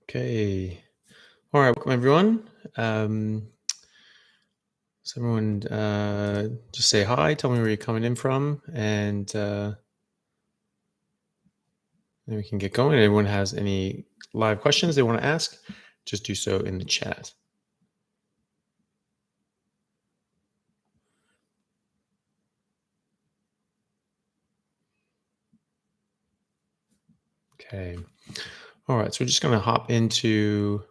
Okay. All right, welcome everyone. So everyone, just say hi. Tell me where you're coming in from, and then we can get going. If anyone has any live questions they want to ask, just do so in the chat. Okay. All right. So we're just going to hop into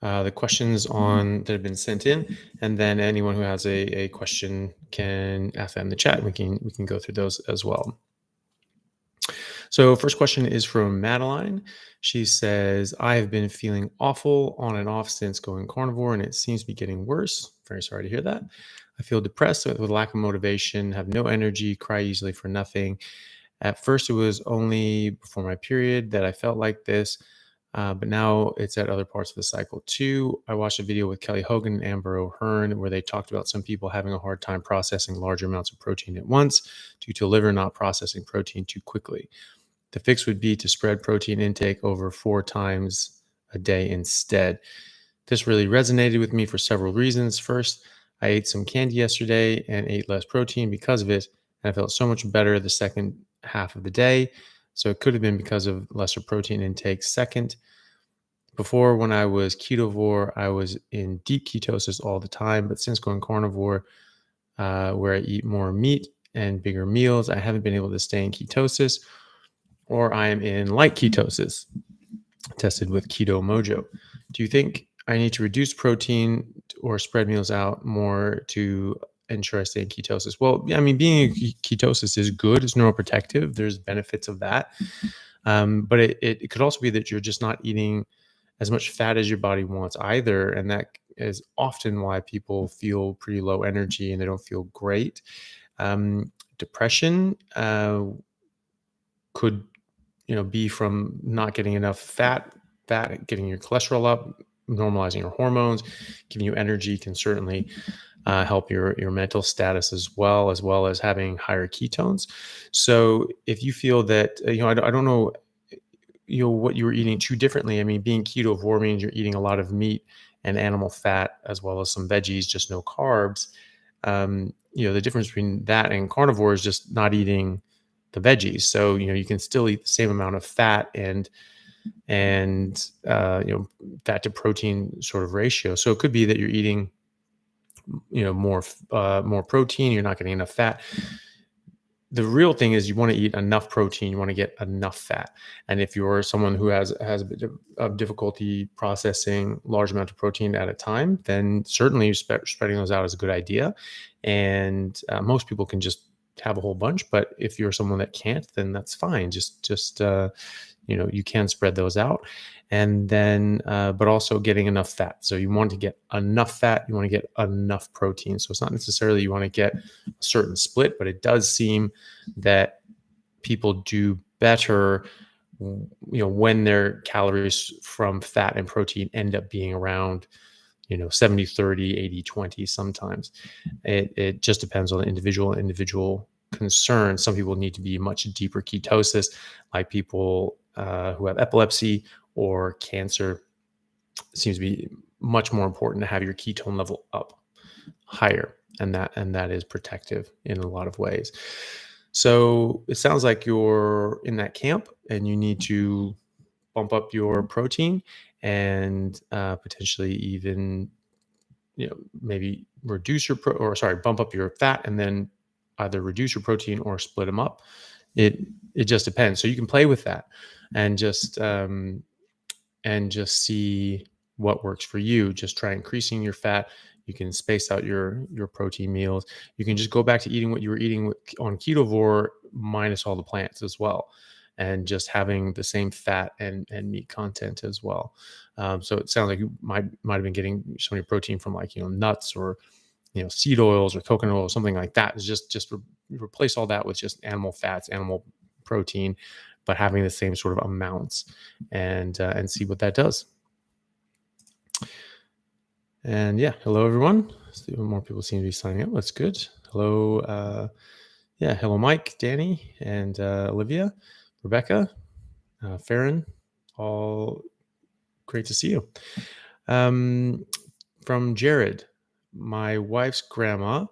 the questions that have been sent in, and then anyone who has a question can ask that in the chat. We can go through those as well. So, first question is from Madeline. She says, I have been feeling awful on and off since going carnivore, and it seems to be getting worse. Very sorry to hear that. I feel depressed with lack of motivation, have no energy, cry easily for nothing. At first, it was only before my period that I felt like this, but now it's at other parts of the cycle too. I watched a video with Kelly Hogan and Amber O'Hearn where they talked about some people having a hard time processing larger amounts of protein at once due to liver not processing protein too quickly. The fix would be to spread protein intake over 4 times a day instead. This really resonated with me for several reasons. First, I ate some candy yesterday and ate less protein because of it, and I felt so much better the second half of the day. So it could have been because of lesser protein intake. Second, before when I was ketovore, I was in deep ketosis all the time, but since going carnivore, where I eat more meat and bigger meals, I haven't been able to stay in ketosis, or I am in light ketosis, tested with Keto Mojo. Do you think I need to reduce protein or spread meals out more to ensure I stay in ketosis? Well, I mean, being in ketosis is good. It's neuroprotective. There's benefits of that. But it could also be that you're just not eating as much fat as your body wants either. And that is often why people feel pretty low energy and they don't feel great. Depression could be from not getting enough fat, getting your cholesterol up, normalizing your hormones, giving you energy can certainly help your mental status as well as having higher ketones. So if you feel that, I don't know, what you were eating too differently. I mean, being ketovore means you're eating a lot of meat and animal fat as well as some veggies, just no carbs. The difference between that and carnivore is just not eating the veggies. So, you can still eat the same amount of fat and fat to protein sort of ratio. So it could be that you're eating, more protein, you're not getting enough fat. The real thing is you want to eat enough protein, you want to get enough fat. And if you're someone who has a bit of difficulty processing large amount of protein at a time, then certainly spreading those out is a good idea. And most people can just have a whole bunch, but if you're someone that can't, then that's fine. You can spread those out. And then, but also getting enough fat. So you want to get enough fat, you want to get enough protein. So it's not necessarily you want to get a certain split, but it does seem that people do better, when their calories from fat and protein end up being around, 70-30, 80-20 sometimes. It just depends on the individual concern. Some people need to be much deeper ketosis, like people who have epilepsy or cancer. It seems to be much more important to have your ketone level up higher, and that is protective in a lot of ways. So it sounds like you're in that camp and you need to bump up your protein and potentially even, maybe bump up your fat and then either reduce your protein or split them up. It just depends. So you can play with that and just see what works for you. Just try increasing your fat. You can space out your protein meals. You can just go back to eating what you were eating on ketovore minus all the plants as well, and just having the same fat and meat content as well. So it sounds like you might have been getting some of your protein from nuts or seed oils or coconut oil, something like that. Is just replace all that with just animal fats, animal protein, but having the same sort of amounts, and see what that does. And yeah, hello everyone. More people seem to be signing up. That's good. Hello, hello Mike, Danny, and Olivia, Rebecca, Farron, all Great to see you. Um, from Jared, my wife's grandma,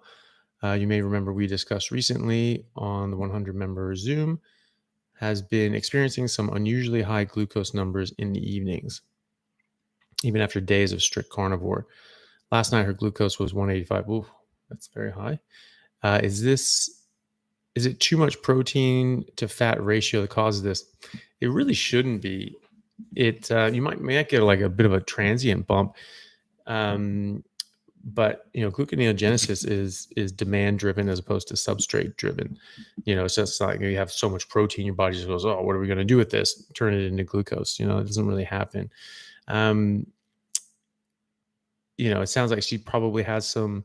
you may remember we discussed recently on the 100 member Zoom, has been experiencing some unusually high glucose numbers in the evenings, even after days of strict carnivore. Last night, her glucose was 185. Ooh, that's very high. Is it too much protein to fat ratio that causes this? It really shouldn't be. You might get like a bit of a transient bump, um, but gluconeogenesis is demand driven as opposed to substrate driven. It's just like you have so much protein, your body just goes, oh, what are we going to do with this? Turn it into glucose. It doesn't really happen. Um, it sounds like she probably has some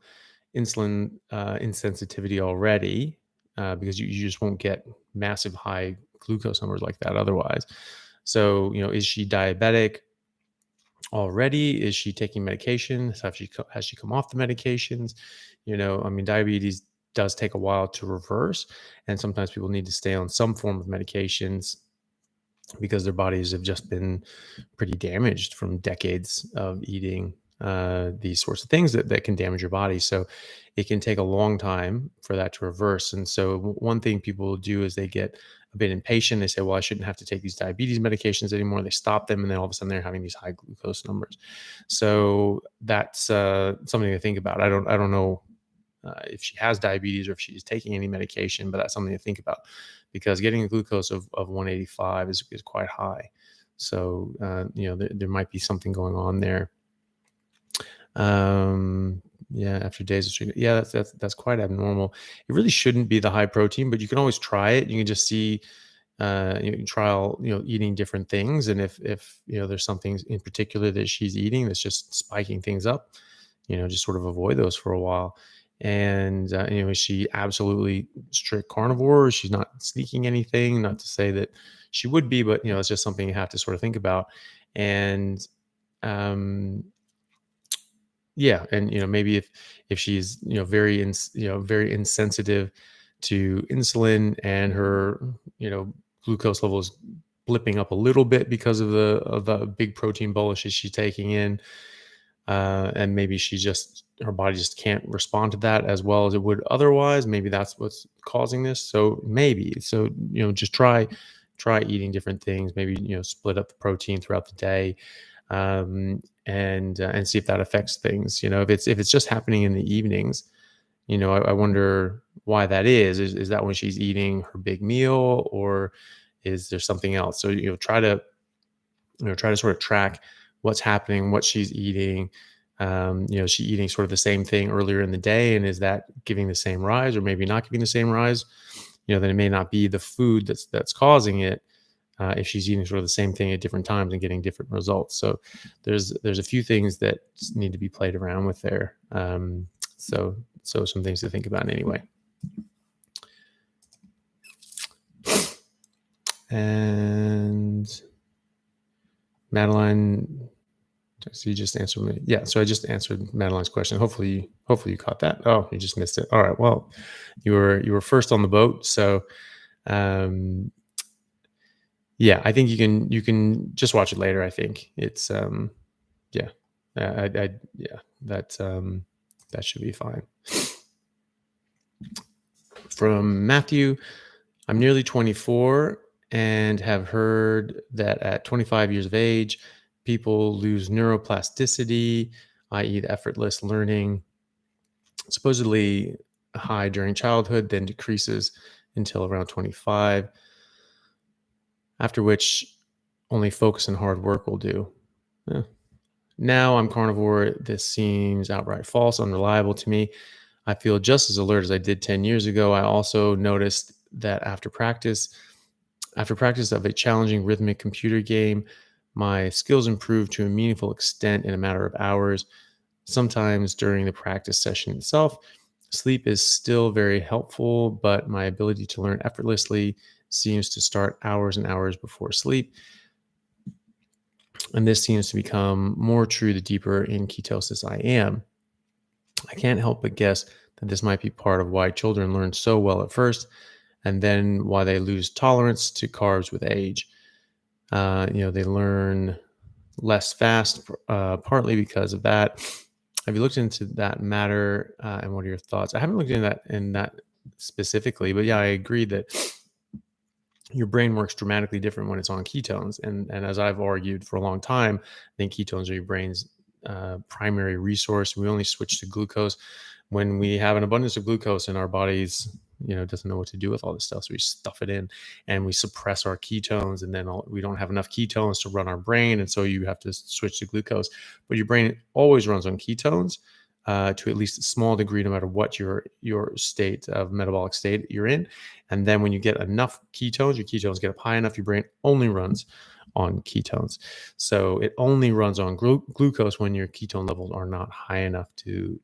insulin insensitivity already, because you just won't get massive high glucose numbers like that otherwise. So, is she diabetic already? Is she taking medication? Has she come off the medications? Diabetes does take a while to reverse, and sometimes people need to stay on some form of medications because their bodies have just been pretty damaged from decades of eating these sorts of things that can damage your body. So it can take a long time for that to reverse. And so one thing people do is they get a bit impatient. They say, well, I shouldn't have to take these diabetes medications anymore. They stop them, and then all of a sudden they're having these high glucose numbers. So that's something to think about. I don't know if she has diabetes or if she's taking any medication, but that's something to think about, because getting a glucose of 185 is quite high. So, there might be something going on there. After days of treatment. Yeah, that's quite abnormal. It really shouldn't be the high protein, but you can always try it. You can just see, you can trial, eating different things. And if there's something in particular that she's eating that's just spiking things up, just sort of avoid those for a while. And, is she absolutely strict carnivore? She's not sneaking anything, not to say that she would be, but, it's just something you have to sort of think about. And, yeah, and maybe if she's very insensitive to insulin, and her glucose level is blipping up a little bit because of the big protein bolushes she's taking in, and maybe her body just can't respond to that as well as it would otherwise. Maybe that's what's causing this. So just try eating different things. Maybe split up the protein throughout the day, and see if that affects things. If it's just happening in the evenings, I wonder why that is. Is that when she's eating her big meal, or is there something else? So try to sort of track what's happening, what she's eating. Is she eating sort of the same thing earlier in the day, and is that giving the same rise, or maybe not giving the same rise? Then it may not be the food that's causing it. If she's eating sort of the same thing at different times and getting different results. So there's a few things that need to be played around with there. So some things to think about anyway. And Madeline, so you just answered me. Yeah, so I just answered Madeline's question. Hopefully you caught that. Oh, you just missed it. All right. Well, you were first on the boat. So yeah, I think you can just watch it later. I think it's yeah, that should be fine. From Matthew, I'm nearly 24 and have heard that at 25 years of age, people lose neuroplasticity, i.e., the effortless learning, supposedly high during childhood, then decreases until around 25. After which only focus and hard work will do. Yeah. Now I'm carnivore. This seems outright false, unreliable to me. I feel just as alert as I did 10 years ago. I also noticed that after practice of a challenging rhythmic computer game, my skills improved to a meaningful extent in a matter of hours. Sometimes during the practice session itself, sleep is still very helpful, but my ability to learn effortlessly seems to start hours and hours before sleep. And this seems to become more true the deeper in ketosis I am. I can't help but guess that this might be part of why children learn so well at first, and then why they lose tolerance to carbs with age. They learn less fast, partly because of that. Have you looked into that matter, and what are your thoughts? I haven't looked into that specifically, but yeah, I agree that your brain works dramatically different when it's on ketones. And as I've argued for a long time, I think ketones are your brain's primary resource. We only switch to glucose when we have an abundance of glucose in our bodies. Doesn't know what to do with all this stuff, so we stuff it in and we suppress our ketones, and then we don't have enough ketones to run our brain, and so you have to switch to glucose. But your brain always runs on ketones, to at least a small degree, no matter what your state of metabolic state you're in. And then when you get enough ketones, your ketones get up high enough, your brain only runs on ketones. So it only runs on glucose when your ketone levels are not high enough to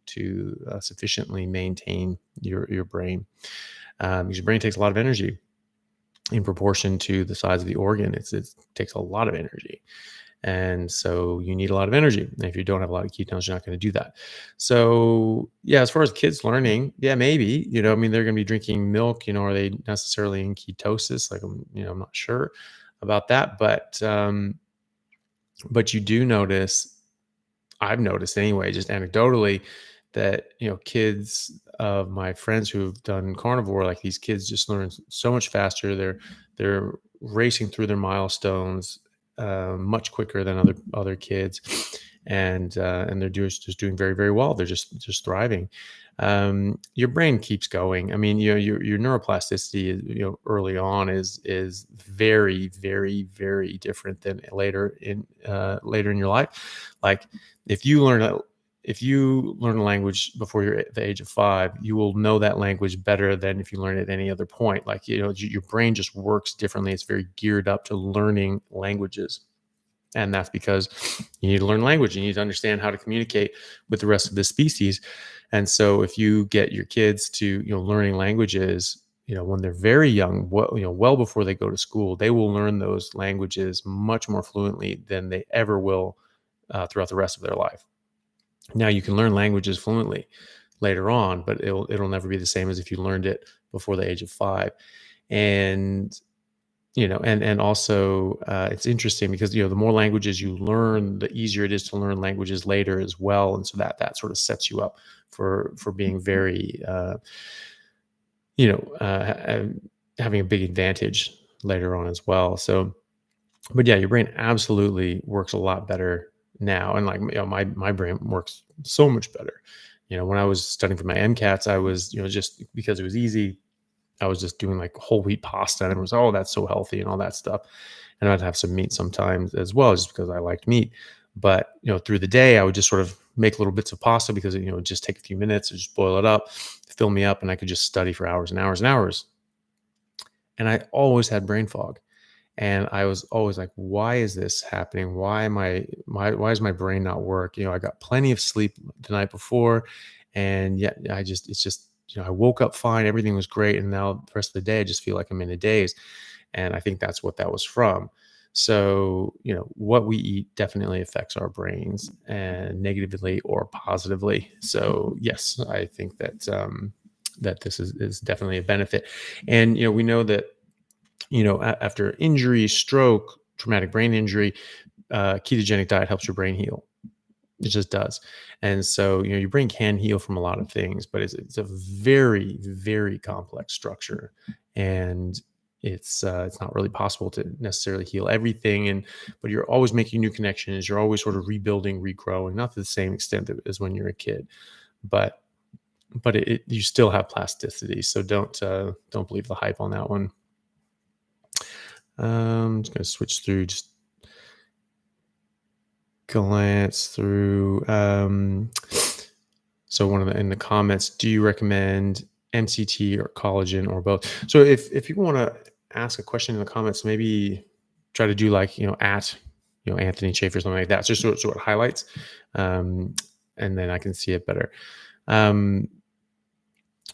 sufficiently maintain your brain. Because your brain takes a lot of energy in proportion to the size of the organ. It takes a lot of energy. And so you need a lot of energy. And if you don't have a lot of ketones, you're not going to do that. So yeah, as far as kids learning, yeah, maybe, they're going to be drinking milk, are they necessarily in ketosis? Like, I'm not sure about that, but you do notice, I've noticed anyway, just anecdotally, that, kids of my friends who've done carnivore, like these kids just learn so much faster. They're racing through their milestones much quicker than other kids, and they're just doing very, very well. They're just thriving. Your brain keeps going. I mean, your neuroplasticity, early on is very, very, very different than later in your life. Like if you learn a language before you're at the age of 5, you will know that language better than if you learn it at any other point. Like, your brain just works differently. It's very geared up to learning languages. And that's because you need to learn language. You need to understand how to communicate with the rest of the species. And so if you get your kids to, learning languages, when they're very young, well before they go to school, they will learn those languages much more fluently than they ever will throughout the rest of their life. Now you can learn languages fluently later on, but it'll never be the same as if you learned it before the age of 5. And and also it's interesting because the more languages you learn, the easier it is to learn languages later as well, and so that sort of sets you up for being very having a big advantage later on as well. So, but yeah, your brain absolutely works a lot better now, and like my brain works so much better. When I was studying for my MCATs, I was just because it was easy, I was just doing like whole wheat pasta, and it was, oh, that's so healthy and all that stuff. And I'd have some meat sometimes as well, just because I liked meat. But through the day, I would just sort of make little bits of pasta because it would just take a few minutes to just boil it up, fill me up, and I could just study for hours and hours and hours. And I always had brain fog. And I was always like, why is this happening? Why is my brain not work? I got plenty of sleep the night before, and yet it's just, I woke up fine. Everything was great. And now the rest of the day, I just feel like I'm in a daze. And I think that's what that was from. So, what we eat definitely affects our brains, and negatively or positively. So yes, I think that, that this is definitely a benefit. And, we know that, after injury, stroke, traumatic brain injury, ketogenic diet helps your brain heal. It just does. And so, your brain can heal from a lot of things, but it's a very, very complex structure, and it's not really possible to necessarily heal everything. But you're always making new connections. You're always sort of rebuilding, regrowing, not to the same extent as when you're a kid, but you still have plasticity. So don't believe the hype on that one. I'm just going to switch through, just glance through. So in the comments, do you recommend MCT or collagen or both? So if you want to ask a question in the comments, maybe try to do like, at, AnthonyChaffee or something like that. Just so it highlights, and then I can see it better.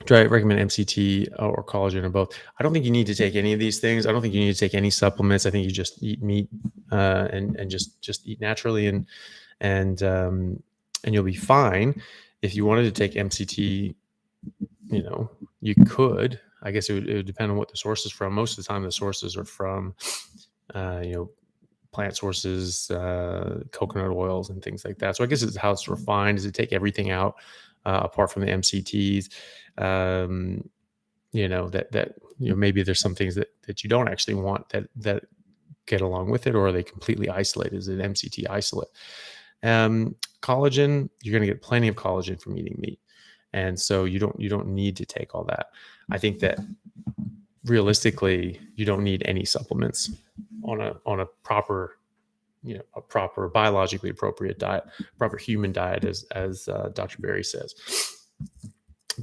Do I recommend MCT or collagen or both? I don't think you need to take any of these things. I don't think you need to take any supplements. I think you just eat meat, and just eat naturally, and you'll be fine. If you wanted to take MCT, you could. I guess it would depend on what the source is from. Most of the time, the sources are from, plant sources, coconut oils and things like that. So I guess it's how it's refined is to take everything out apart from the MCTs. Um, maybe there's some things that you don't actually want that get along with it, or are they completely isolated? Is it MCT isolate? Collagen, you're going to get plenty of collagen from eating meat. And so you don't need to take all that. I think that realistically, you don't need any supplements on a proper, a proper biologically appropriate diet, proper human diet, as Dr. Berry says,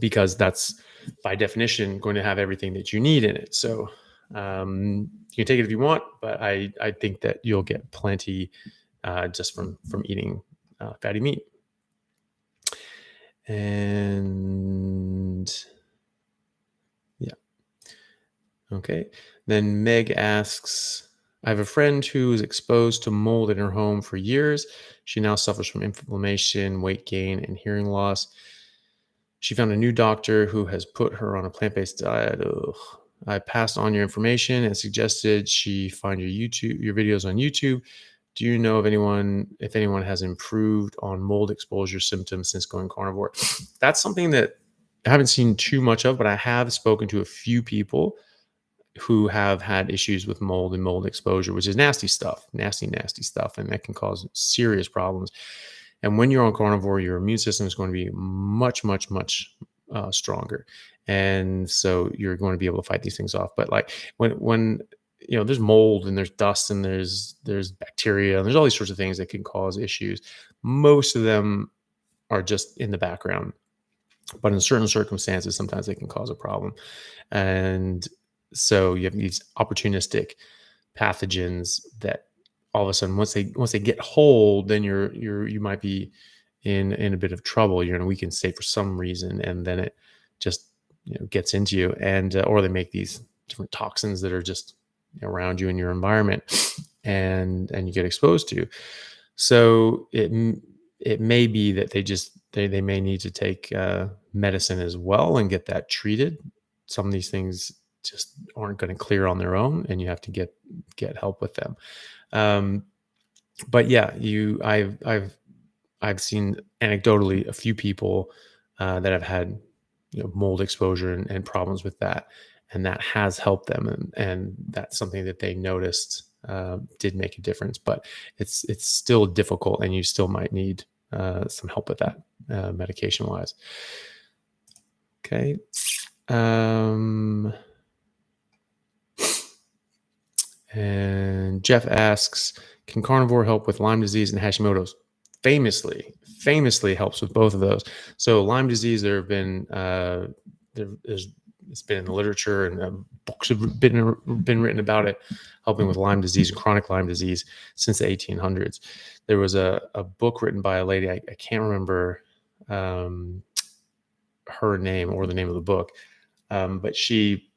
because that's by definition going to have everything that you need in it. So you can take it if you want, but I think that you'll get plenty just from eating fatty meat. And yeah. Okay. Then Meg asks, I have a friend who is exposed to mold in her home for years. She now suffers from inflammation, weight gain, and hearing loss. She found a new doctor who has put her on a plant-based diet. Ugh. I passed on your information and suggested she find your videos on YouTube. Do you know if anyone has improved on mold exposure symptoms since going carnivore? That's something that I haven't seen too much of, but I have spoken to a few people who have had issues with mold and mold exposure, which is nasty stuff, nasty stuff, and that can cause serious problems. And when you're on carnivore, your immune system is going to be much, much, much stronger, and so you're going to be able to fight these things off. But like when there's mold and there's dust and there's bacteria and there's all these sorts of things that can cause issues. Most of them are just in the background, but in certain circumstances, sometimes they can cause a problem. And so you have these opportunistic pathogens that all of a sudden, once they get hold, then you might be in a bit of trouble. You're in a weakened state for some reason, and then it just gets into you, and or they make these different toxins that are just around you in your environment, and you get exposed to. So it may be that they may need to take medicine as well and get that treated. Some of these things just aren't going to clear on their own, and you have to get help with them. But yeah, I've seen anecdotally a few people that have had mold exposure and problems with that, and that has helped them, and that's something that they noticed did make a difference. But it's still difficult, and you still might need some help with that medication wise. Okay. And Jeff asks, can carnivore help with Lyme disease and Hashimoto's? Famously helps with both of those. So Lyme disease, there have been it's been in the literature, and books have been written about it, helping with Lyme disease and chronic Lyme disease since the 1800s. There was a book written by a lady, I can't remember her name or the name of the book, but she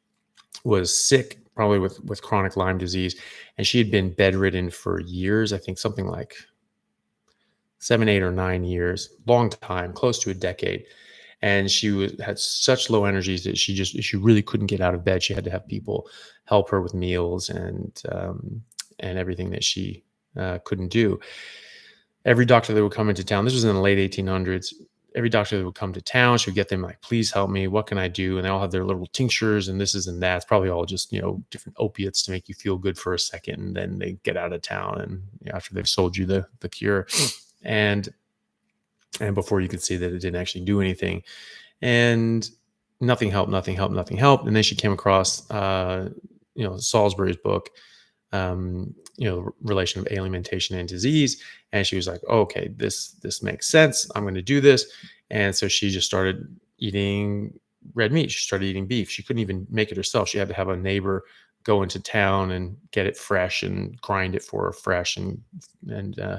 was sick probably with chronic Lyme disease, and she had been bedridden for years. I think something like 7, 8, or 9 years, long time, close to a decade. And she had such low energies that she really couldn't get out of bed. She had to have people help her with meals and everything that she couldn't do. Every doctor that would come into town, this was in the late 1800s, every doctor that would come to town, she would get them like, please help me. What can I do? And they all have their little tinctures and this is and that. It's probably all just, different opiates to make you feel good for a second. And then they get out of town, and after they've sold you the cure, and before you could see that it didn't actually do anything, and nothing helped. And then she came across, Salisbury's book, relation of alimentation and disease. And she was like, oh, okay, this makes sense. I'm going to do this. And so she just started eating red meat. She started eating beef. She couldn't even make it herself. She had to have a neighbor go into town and get it fresh and grind it for her fresh and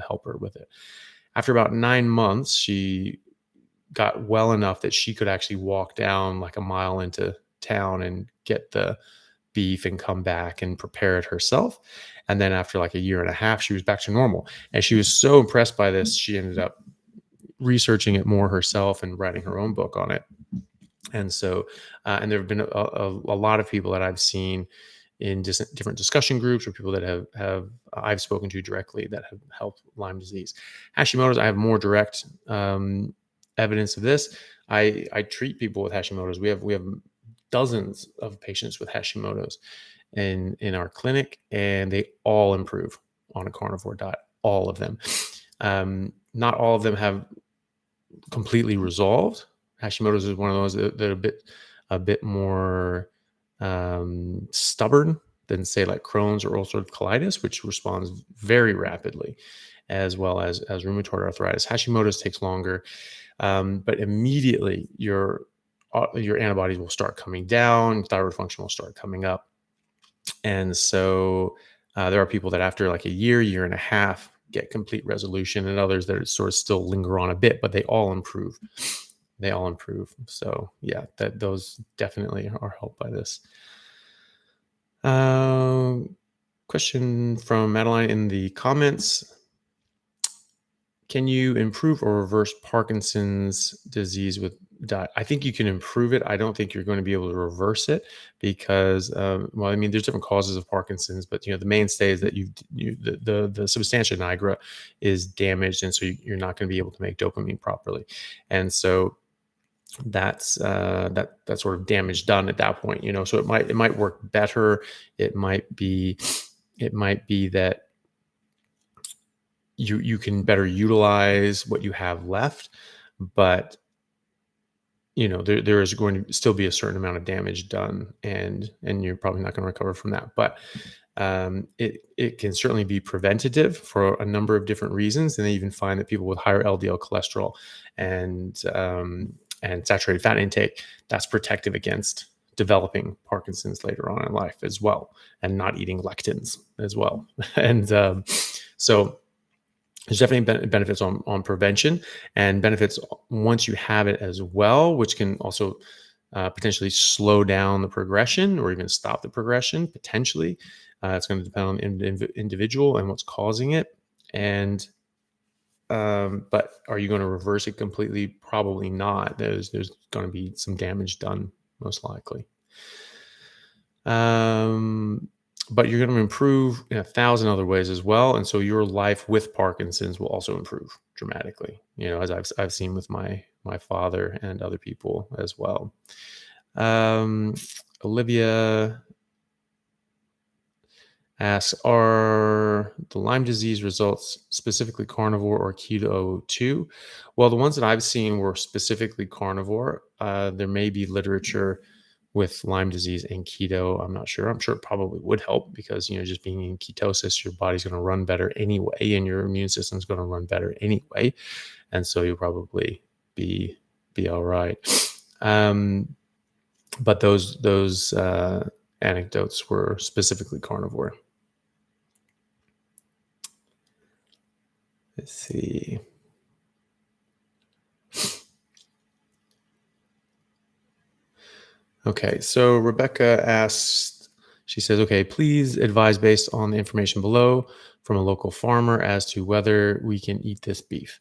help her with it. After about 9 months, she got well enough that she could actually walk down like a mile into town and get the beef and come back and prepare it herself. And then after like a year and a half, she was back to normal. And she was so impressed by this, she ended up researching it more herself and writing her own book on it. And so, and there have been a lot of people that I've seen in just different discussion groups or people that have I've spoken to directly that have helped Lyme disease. Hashimoto's, I have more direct evidence of this. I treat people with Hashimoto's. We have dozens of patients with Hashimoto's in our clinic, and they all improve on a carnivore diet. All of them. Not all of them have completely resolved. Hashimoto's is one of those that are a bit more stubborn than, say, like Crohn's or ulcerative colitis, which responds very rapidly, as well as rheumatoid arthritis. Hashimoto's takes longer, but immediately your antibodies will start coming down, thyroid function will start coming up, and so there are people that after like a year and a half get complete resolution, and others that sort of still linger on a bit, but they all improve. They all improve. So yeah, those definitely are helped by this. Question from Madeline in the comments. Can you improve or reverse Parkinson's disease with diet? I think you can improve it. I don't think you're going to be able to reverse it because, there's different causes of Parkinson's, but the mainstay is that the substantia nigra is damaged, and so you're not going to be able to make dopamine properly, and so that's that sort of damage done at that point. So it might work better. It might be that you can better utilize what you have left, but there is going to still be a certain amount of damage done, and you're probably not going to recover from that. But it can certainly be preventative for a number of different reasons, and they even find that people with higher LDL cholesterol and saturated fat intake, that's protective against developing Parkinson's later on in life as well, and not eating lectins as well. And so there's definitely benefits on prevention, and benefits once you have it as well, which can also potentially slow down the progression or even stop the progression potentially. It's going to depend on the individual and what's causing it. And but are you going to reverse it completely? Probably not. There's going to be some damage done, most likely. But you're going to improve in 1,000 other ways as well, and so your life with Parkinson's will also improve dramatically. As I've seen with my father and other people as well. Olivia asks, are the Lyme disease results specifically carnivore or keto too? Well, the ones that I've seen were specifically carnivore. There may be literature with Lyme disease and keto. I'm not sure. I'm sure it probably would help because, just being in ketosis, your body's going to run better anyway, and your immune system's going to run better anyway. And so you'll probably be all right. But those anecdotes were specifically carnivore. Let's see. Okay, so Rebecca asked, she says, okay, please advise based on the information below from a local farmer as to whether we can eat this beef.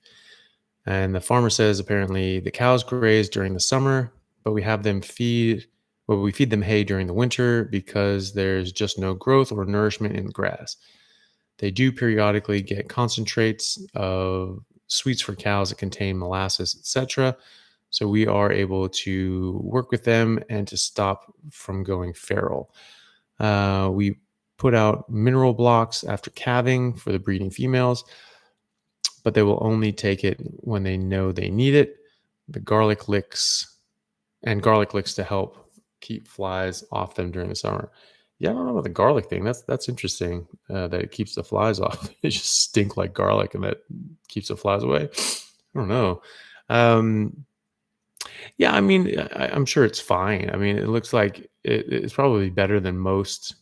And the farmer says, apparently the cows graze during the summer, but we feed them hay during the winter because there's just no growth or nourishment in the grass. They do periodically get concentrates of sweets for cows that contain molasses, etc. So we are able to work with them and to stop from going feral. We put out mineral blocks after calving for the breeding females, but they will only take it when they know they need it. The garlic licks to help keep flies off them during the summer. Yeah, I don't know about the garlic thing. That's interesting that it keeps the flies off. It just stink like garlic and that keeps the flies away. I don't know. Yeah, I'm sure it's fine. It looks like it's probably better than most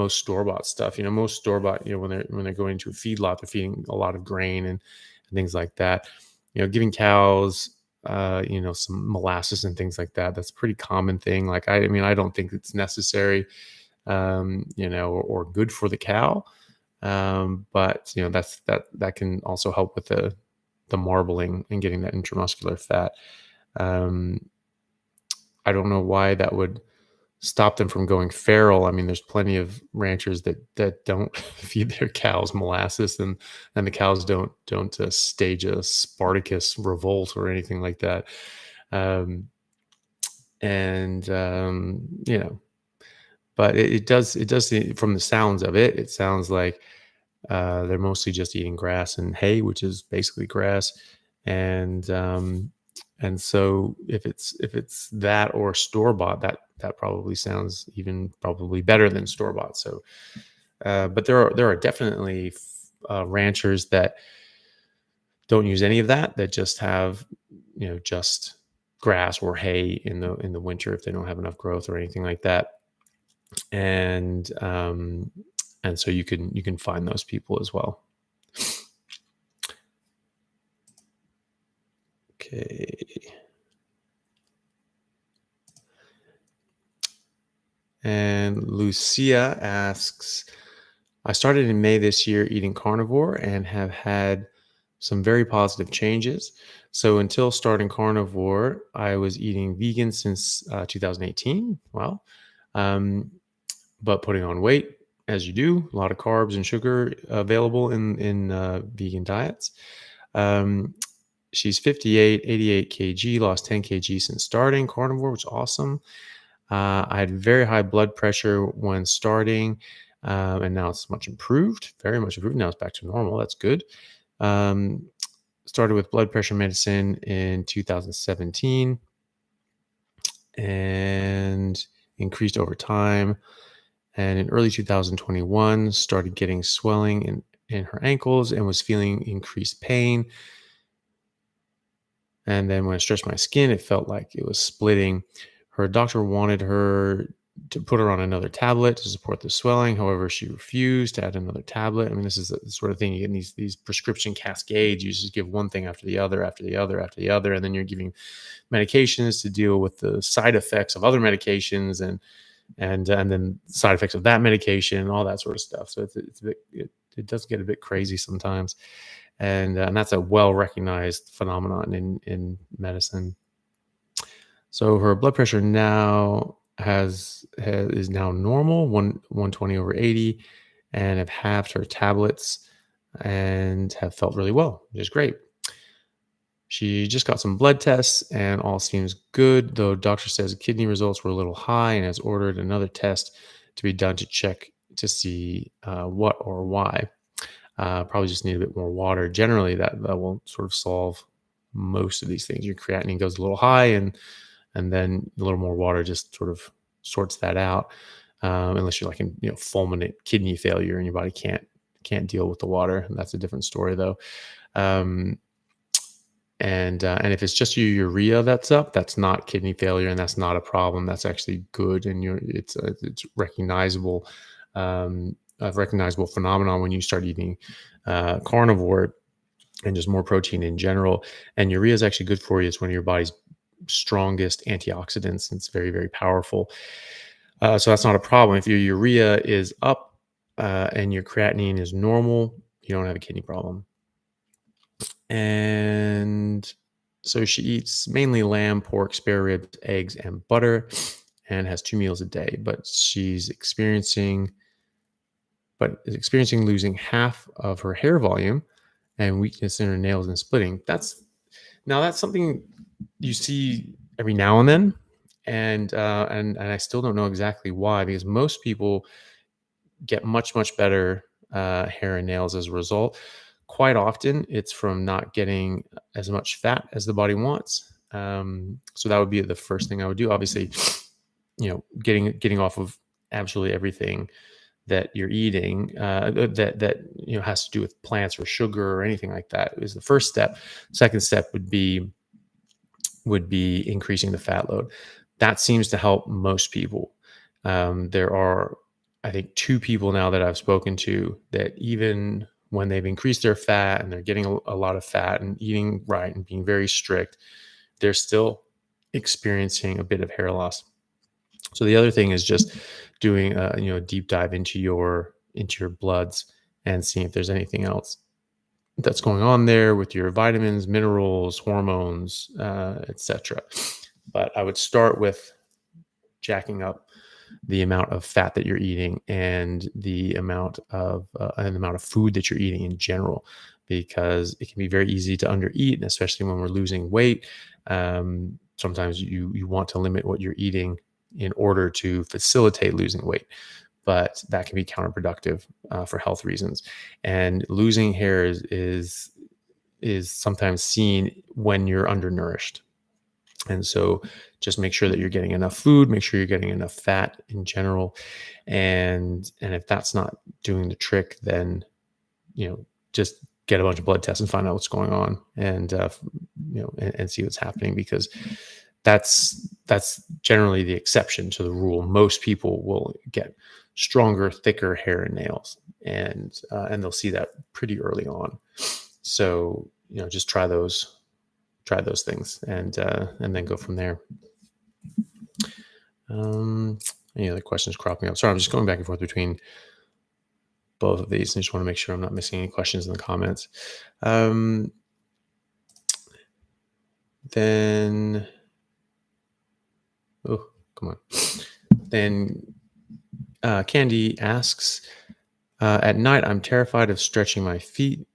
store-bought stuff. Most store-bought, when they're going to a feedlot, they're feeding a lot of grain and things like that. Giving cows, some molasses and things like that. That's a pretty common thing. Like, I don't think it's necessary, or good for the cow. But that can also help with the marbling and getting that intramuscular fat. I don't know why that would stop them from going feral. I mean, there's plenty of ranchers that don't feed their cows molasses, and the cows don't stage a Spartacus revolt or anything like that. Um, and you know, but it does from the sounds of it, it sounds like they're mostly just eating grass and hay, which is basically grass. And and so if it's that or store bought, that probably sounds even probably better than store bought. So, but there are definitely ranchers that don't use any of that. That just have just grass or hay in the winter if they don't have enough growth or anything like that. And and so you can find those people as well. Okay. And Lucia asks, I started in May this year eating carnivore and have had some very positive changes. So until starting carnivore, I was eating vegan since 2018. Wow. Um, but putting on weight, as you do, a lot of carbs and sugar available in vegan diets. Um, she's 58, 88 kg, lost 10 kg since starting carnivore, which is awesome. I had very high blood pressure when starting, and now it's much improved, very much improved. Now it's back to normal. That's good. Um, Started with blood pressure medicine in 2017 and increased over time. And in early 2021, started getting swelling in her ankles and was feeling increased pain. And then when I stretched my skin, it felt like it was splitting. Her doctor wanted her to put her on another tablet to support the swelling. However, she refused to add another tablet. I mean, this is the sort of thing you get in these prescription cascades. You just give one thing after the other, after the other, after the other, and then you're giving medications to deal with the side effects of other medications, and then side effects of that medication, and all that sort of stuff. So it does get a bit crazy sometimes, and that's a well recognized phenomenon in medicine. So her blood pressure now is now normal, 120 over 80, and have halved her tablets and have felt really well, which is great. She just got some blood tests and all seems good, though doctor says kidney results were a little high and has ordered another test to be done to check to see what or why. Probably just need a bit more water. Generally, that will sort of solve most of these things. Your creatinine goes a little high, and then a little more water just sort of sorts that out. Unless you're like in fulminant kidney failure and your body can't deal with the water, that's a different story though. Um, and if it's just your urea that's up, that's not kidney failure, and that's not a problem. That's actually good, and it's recognizable, a recognizable phenomenon when you start eating carnivore and just more protein in general. And urea is actually good for you. It's one of your body's strongest antioxidants, and it's very, very powerful. So that's not a problem. If your urea is up and your creatinine is normal, you don't have a kidney problem. And so she eats mainly lamb, pork, spare ribs, eggs, and butter, and has 2 meals a day. But is experiencing losing half of her hair volume and weakness in her nails and splitting. That's something you see every now and then, and I still don't know exactly why, because most people get much better hair and nails as a result. Quite often, it's from not getting as much fat as the body wants. So that would be the first thing I would do. Obviously, getting off of absolutely everything that you're eating that has to do with plants or sugar or anything like that is the first step. Second step would be increasing the fat load. That seems to help most people. There are, I think, 2 people now that I've spoken to that even when they've increased their fat and they're getting a lot of fat and eating right and being very strict, they're still experiencing a bit of hair loss. So the other thing is just doing a deep dive into your bloods and seeing if there's anything else that's going on there with your vitamins, minerals, hormones, etc. But I would start with jacking up the amount of fat that you're eating and the amount of food that you're eating in general, because it can be very easy to undereat, and especially when we're losing weight. Sometimes you want to limit what you're eating in order to facilitate losing weight, but that can be counterproductive for health reasons. And losing hair is sometimes seen when you're undernourished. And so just make sure that you're getting enough food, make sure you're getting enough fat in general. And if that's not doing the trick, then, just get a bunch of blood tests and find out what's going on, and, and see what's happening, because that's generally the exception to the rule. Most people will get stronger, thicker hair and nails, and they'll see that pretty early on. So, just try those things, and then go from there. Any other questions cropping up? Sorry, I'm just going back and forth between both of these, and just want to make sure I'm not missing any questions in the comments. Then, oh, come on. Then Candy asks, at night, I'm terrified of stretching my feet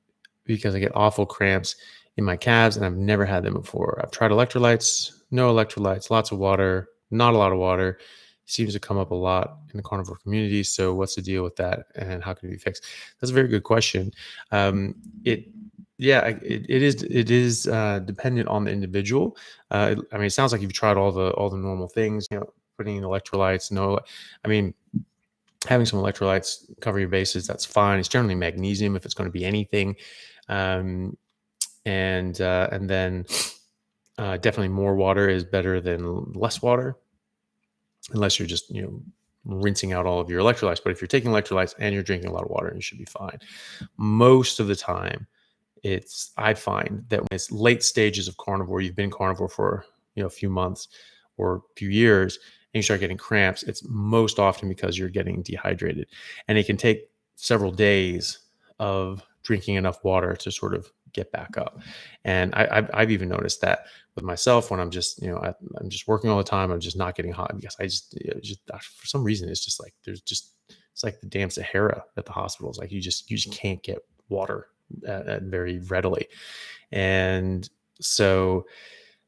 because I get awful cramps in my calves, and I've never had them before. I've tried electrolytes, no electrolytes, lots of water, not a lot of water. Seems to come up a lot in the carnivore community. So what's the deal with that, and how can it be fixed? That's a very good question. It is dependent on the individual. It sounds like you've tried all the normal things, putting in electrolytes. No, having some electrolytes, cover your bases, that's fine. It's generally magnesium if it's going to be anything. And then definitely more water is better than less water, unless you're just, rinsing out all of your electrolytes. But if you're taking electrolytes and you're drinking a lot of water, you should be fine. Most of the time, I find that when it's late stages of carnivore, you've been carnivore for, a few months or a few years, and you start getting cramps, it's most often because you're getting dehydrated. And it can take several days of drinking enough water to sort of get back up. And I've even noticed that with myself when I'm just, I'm just working all the time. I'm just not getting hot, because I just for some reason, it's just like, it's like the damn Sahara at the hospitals. Like you just can't get water very readily. And so,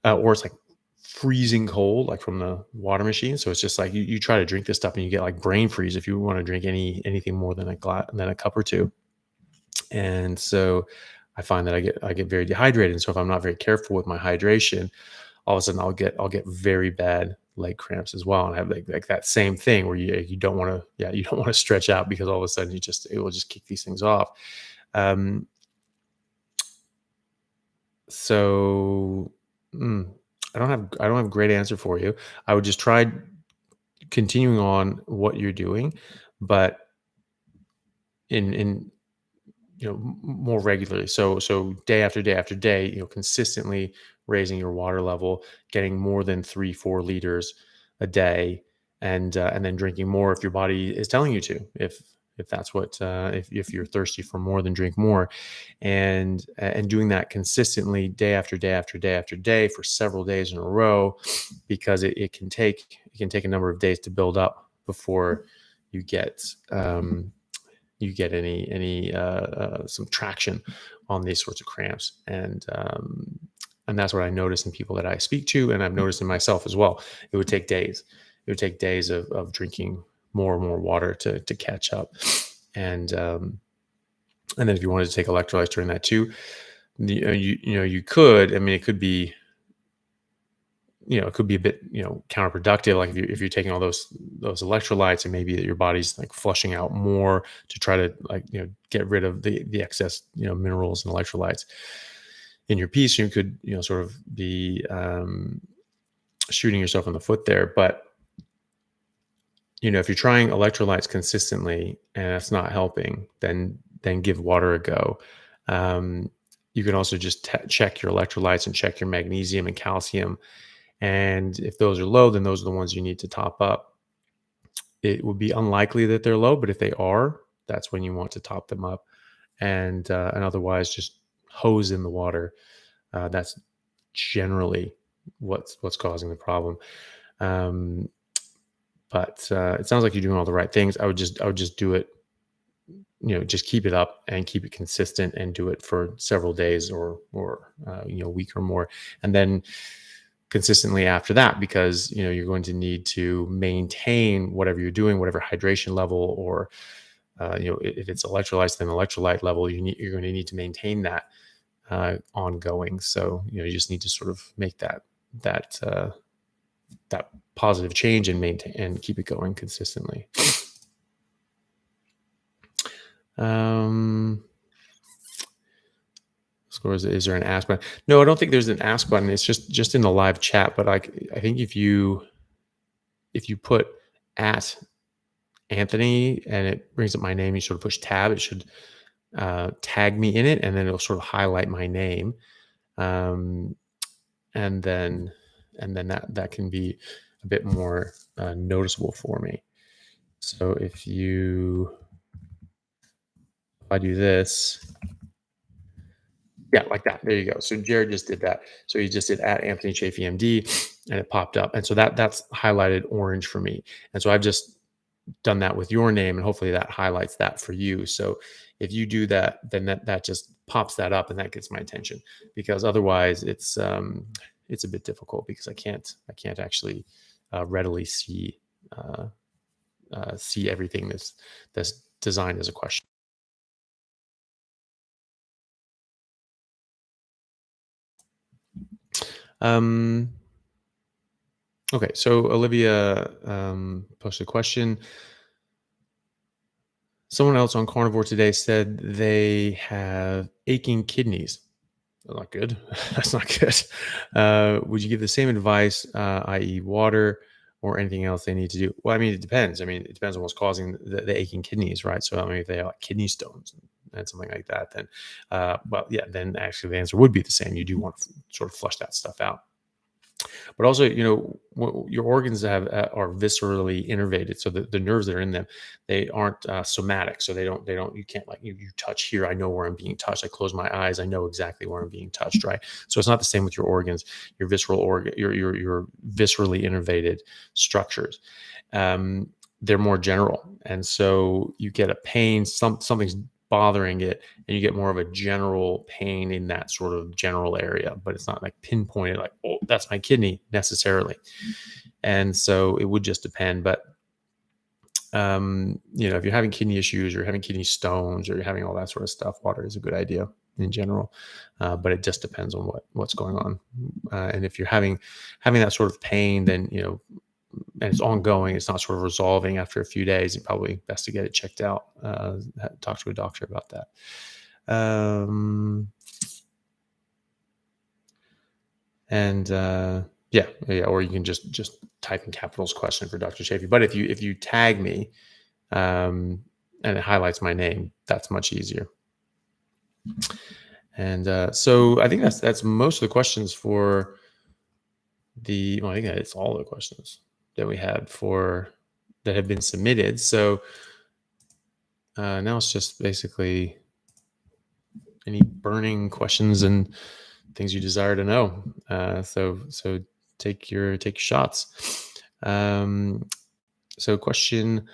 or it's like freezing cold, like from the water machine. So it's just like you try to drink this stuff and you get like brain freeze if you want to drink anything more than a cup or two. And so I find that I get very dehydrated. And so if I'm not very careful with my hydration, all of a sudden I'll get very bad leg cramps as well, and have like that same thing where you don't want to stretch out, because all of a sudden it will just kick these things off. So I don't have a great answer for you. I would just try continuing on what you're doing, but in more regularly. So day after day after day, consistently raising your water level, getting more than 3-4 liters a day, and then drinking more if your body is telling you to. If that's what if you're thirsty for more, then drink more, and doing that consistently day after day after day after day for several days in a row, because it can take a number of days to build up before you get any some traction on these sorts of cramps. And that's what I notice in people that I speak to, and I've noticed in myself as well. It would take days. It would take days of drinking more and more water to catch up. And then if you wanted to take electrolytes during that too, you could. It could be, it could be a bit, counterproductive. Like if you're taking all those electrolytes, and maybe your body's like flushing out more to try to get rid of the excess, minerals and electrolytes in your piece, you could, sort of be shooting yourself in the foot there. But, if you're trying electrolytes consistently and that's not helping, then give water a go. You can also just check your electrolytes and check your magnesium and calcium. And if those are low, then those are the ones you need to top up. It would be unlikely that they're low, but if they are, that's when you want to top them up. And otherwise, just hose in the water. That's generally what's causing the problem. but it sounds like you're doing all the right things. I would just do it, just keep it up and keep it consistent and do it for several days or a week or more. And then consistently after that, because, you're going to need to maintain whatever you're doing, whatever hydration level, or, if it's electrolytes, then electrolyte level, you're going to need to maintain that ongoing. So, you just need to sort of make that positive change and maintain and keep it going consistently. Scores, is there an ask button? No, I don't think there's an ask button. It's just in the live chat. But I think if you put at Anthony and it brings up my name, you sort of push tab. It should tag me in it, and then it'll sort of highlight my name, um, and then that can be a bit more noticeable for me. So if I do this. Yeah, like that. There you go. So Jared just did that. So he just did at AnthonyChaffee MD, and it popped up. And so that's highlighted orange for me. And so I've just done that with your name, and hopefully that highlights that for you. So if you do that, then that just pops that up, and that gets my attention, because otherwise it's a bit difficult, because I can't actually readily see everything that's designed as a question. Okay, so Olivia posted a question. Someone else on Carnivore today said they have aching kidneys. That's not good. That's not good. Would you give the same advice, i.e., water or anything else they need to do? Well, I mean, it depends. I mean, it depends on what's causing the aching kidneys, right? So, I mean, if they have like kidney stones and something like that, then, then actually the answer would be the same. You do want to sort of flush that stuff out. But also, your organs are viscerally innervated, so the nerves that are in them, they aren't somatic, so you can't, like, you touch here, I know where I'm being touched, I close my eyes, I know exactly where I'm being touched, right? So it's not the same with your organs, your visceral organ, your viscerally innervated structures. They're more general, and so you get a pain, something's bothering it, and you get more of a general pain in that sort of general area, but it's not like pinpointed, like, oh, that's my kidney necessarily. And so it would just depend. But if you're having kidney issues, or having kidney stones, or you're having all that sort of stuff, water is a good idea in general. But it just depends on what's going on. And if you're having that sort of pain, then and it's ongoing, it's not sort of resolving after a few days, it's probably best to get it checked out, talk to a doctor about that. Or you can just type in capitals question for Dr. Chaffee. But if you tag me, and it highlights my name, that's much easier. And so I think that's most of the questions for I think it's all the questions that we had that have been submitted. So now it's just basically any burning questions and things you desire to know. So take your shots. So question: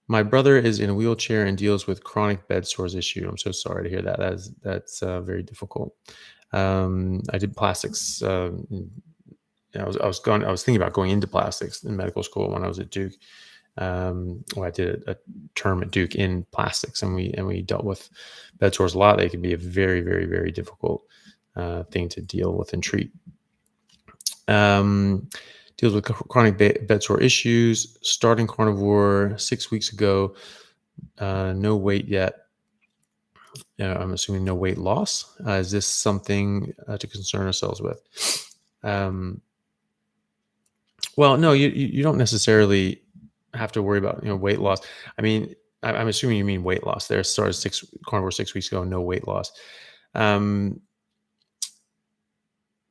my brother is in a wheelchair and deals with chronic bed sores issue. I'm so sorry to hear that. That's very difficult. I did plastics. I was thinking about going into plastics in medical school when I was at Duke. I did a term at Duke in plastics, and we dealt with bed sores a lot. They can be a very, very, very difficult thing to deal with and treat. Deals with chronic bed sore issues. Starting carnivore 6 weeks ago. No weight yet. I'm assuming no weight loss. Is this something to concern ourselves with? Well, no, you don't necessarily have to worry about weight loss. I mean, I'm assuming you mean weight loss. There started carnivore 6 weeks ago, no weight loss.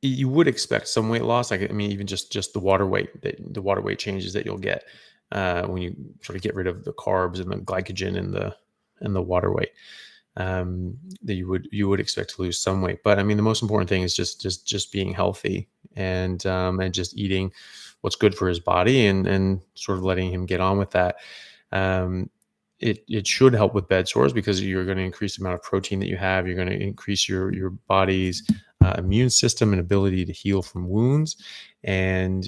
You would expect some weight loss. I mean, even just the water weight changes that you'll get when you sort of get rid of the carbs and the glycogen and the water weight. That you would expect to lose some weight. But I mean, the most important thing is just being healthy and just eating what's good for his body, and sort of letting him get on with that. Um, it should help with bed sores because you're going to increase the amount of protein that you have. You're going to increase your body's immune system and ability to heal from wounds, and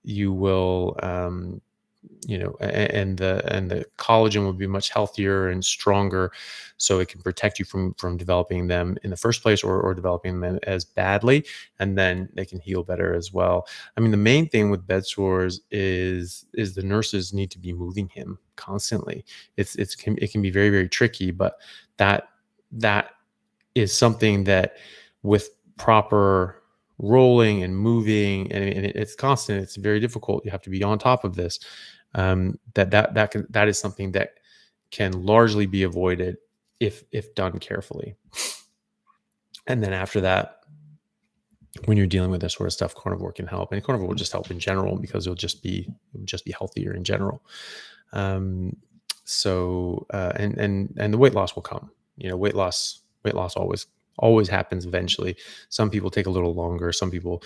you will and the collagen will be much healthier and stronger, so it can protect you from developing them in the first place, or developing them as badly, and then they can heal better as well. I mean, the main thing with bed sores is the nurses need to be moving him constantly. It can be very, very tricky, but that is something that, with proper rolling and moving, and it's constant, it's very difficult, you have to be on top of this. That is something that can largely be avoided if done carefully. And then after that, when you're dealing with this sort of stuff, carnivore can help, and carnivore will just help in general because it'll just be healthier in general. um and the weight loss will come. Weight loss always happens eventually. Some people take a little longer, some people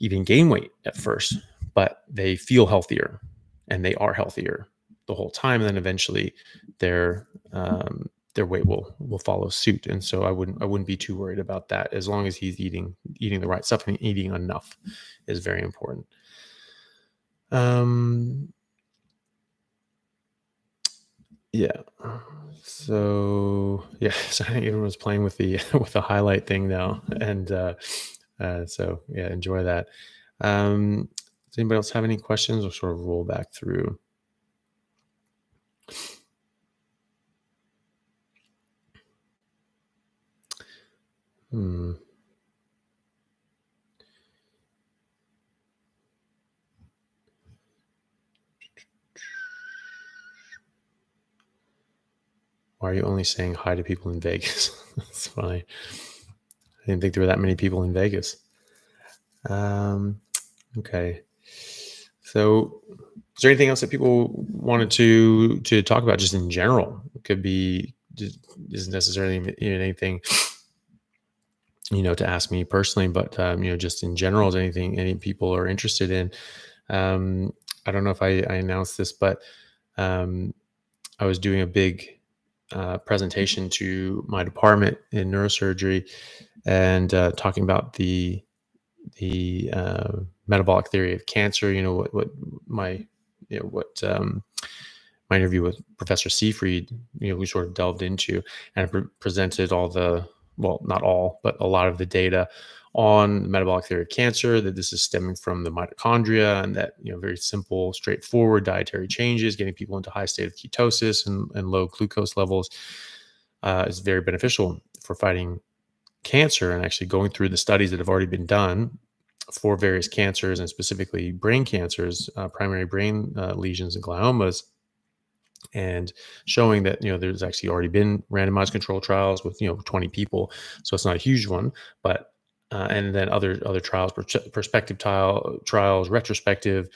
even gain weight at first, but they feel healthier, and they are healthier the whole time, and then eventually their their weight will follow suit. And so I wouldn't be too worried about that, as long as he's eating the right stuff, and eating enough is very important. um Yeah. So yeah, so I think everyone's playing with the with the highlight thing now, and so yeah, enjoy that. Does anybody else have any questions, or sort of roll back through? Hmm. Why are you only saying hi to people in Vegas? That's funny. I didn't think there were that many people in Vegas. Um, okay. So, is there anything else that people wanted to talk about, just in general? It could be just isn't necessarily anything to ask me personally, but just in general, is anything any people are interested in. Um, I don't know if I announced this, but um, I was doing a big presentation to my department in neurosurgery, and talking about the metabolic theory of cancer. What my what my interview with Professor Seafried, we sort of delved into, and presented all the, well, not all, but a lot of the data on the metabolic theory of cancer, that this is stemming from the mitochondria, and that, very simple, straightforward dietary changes, getting people into high state of ketosis and low glucose levels, is very beneficial for fighting cancer. And actually going through the studies that have already been done for various cancers, and specifically brain cancers, primary brain lesions and gliomas, and showing that there's actually already been randomized control trials with 20 people, so it's not a huge one, but and then other trials, prospective trials, retrospective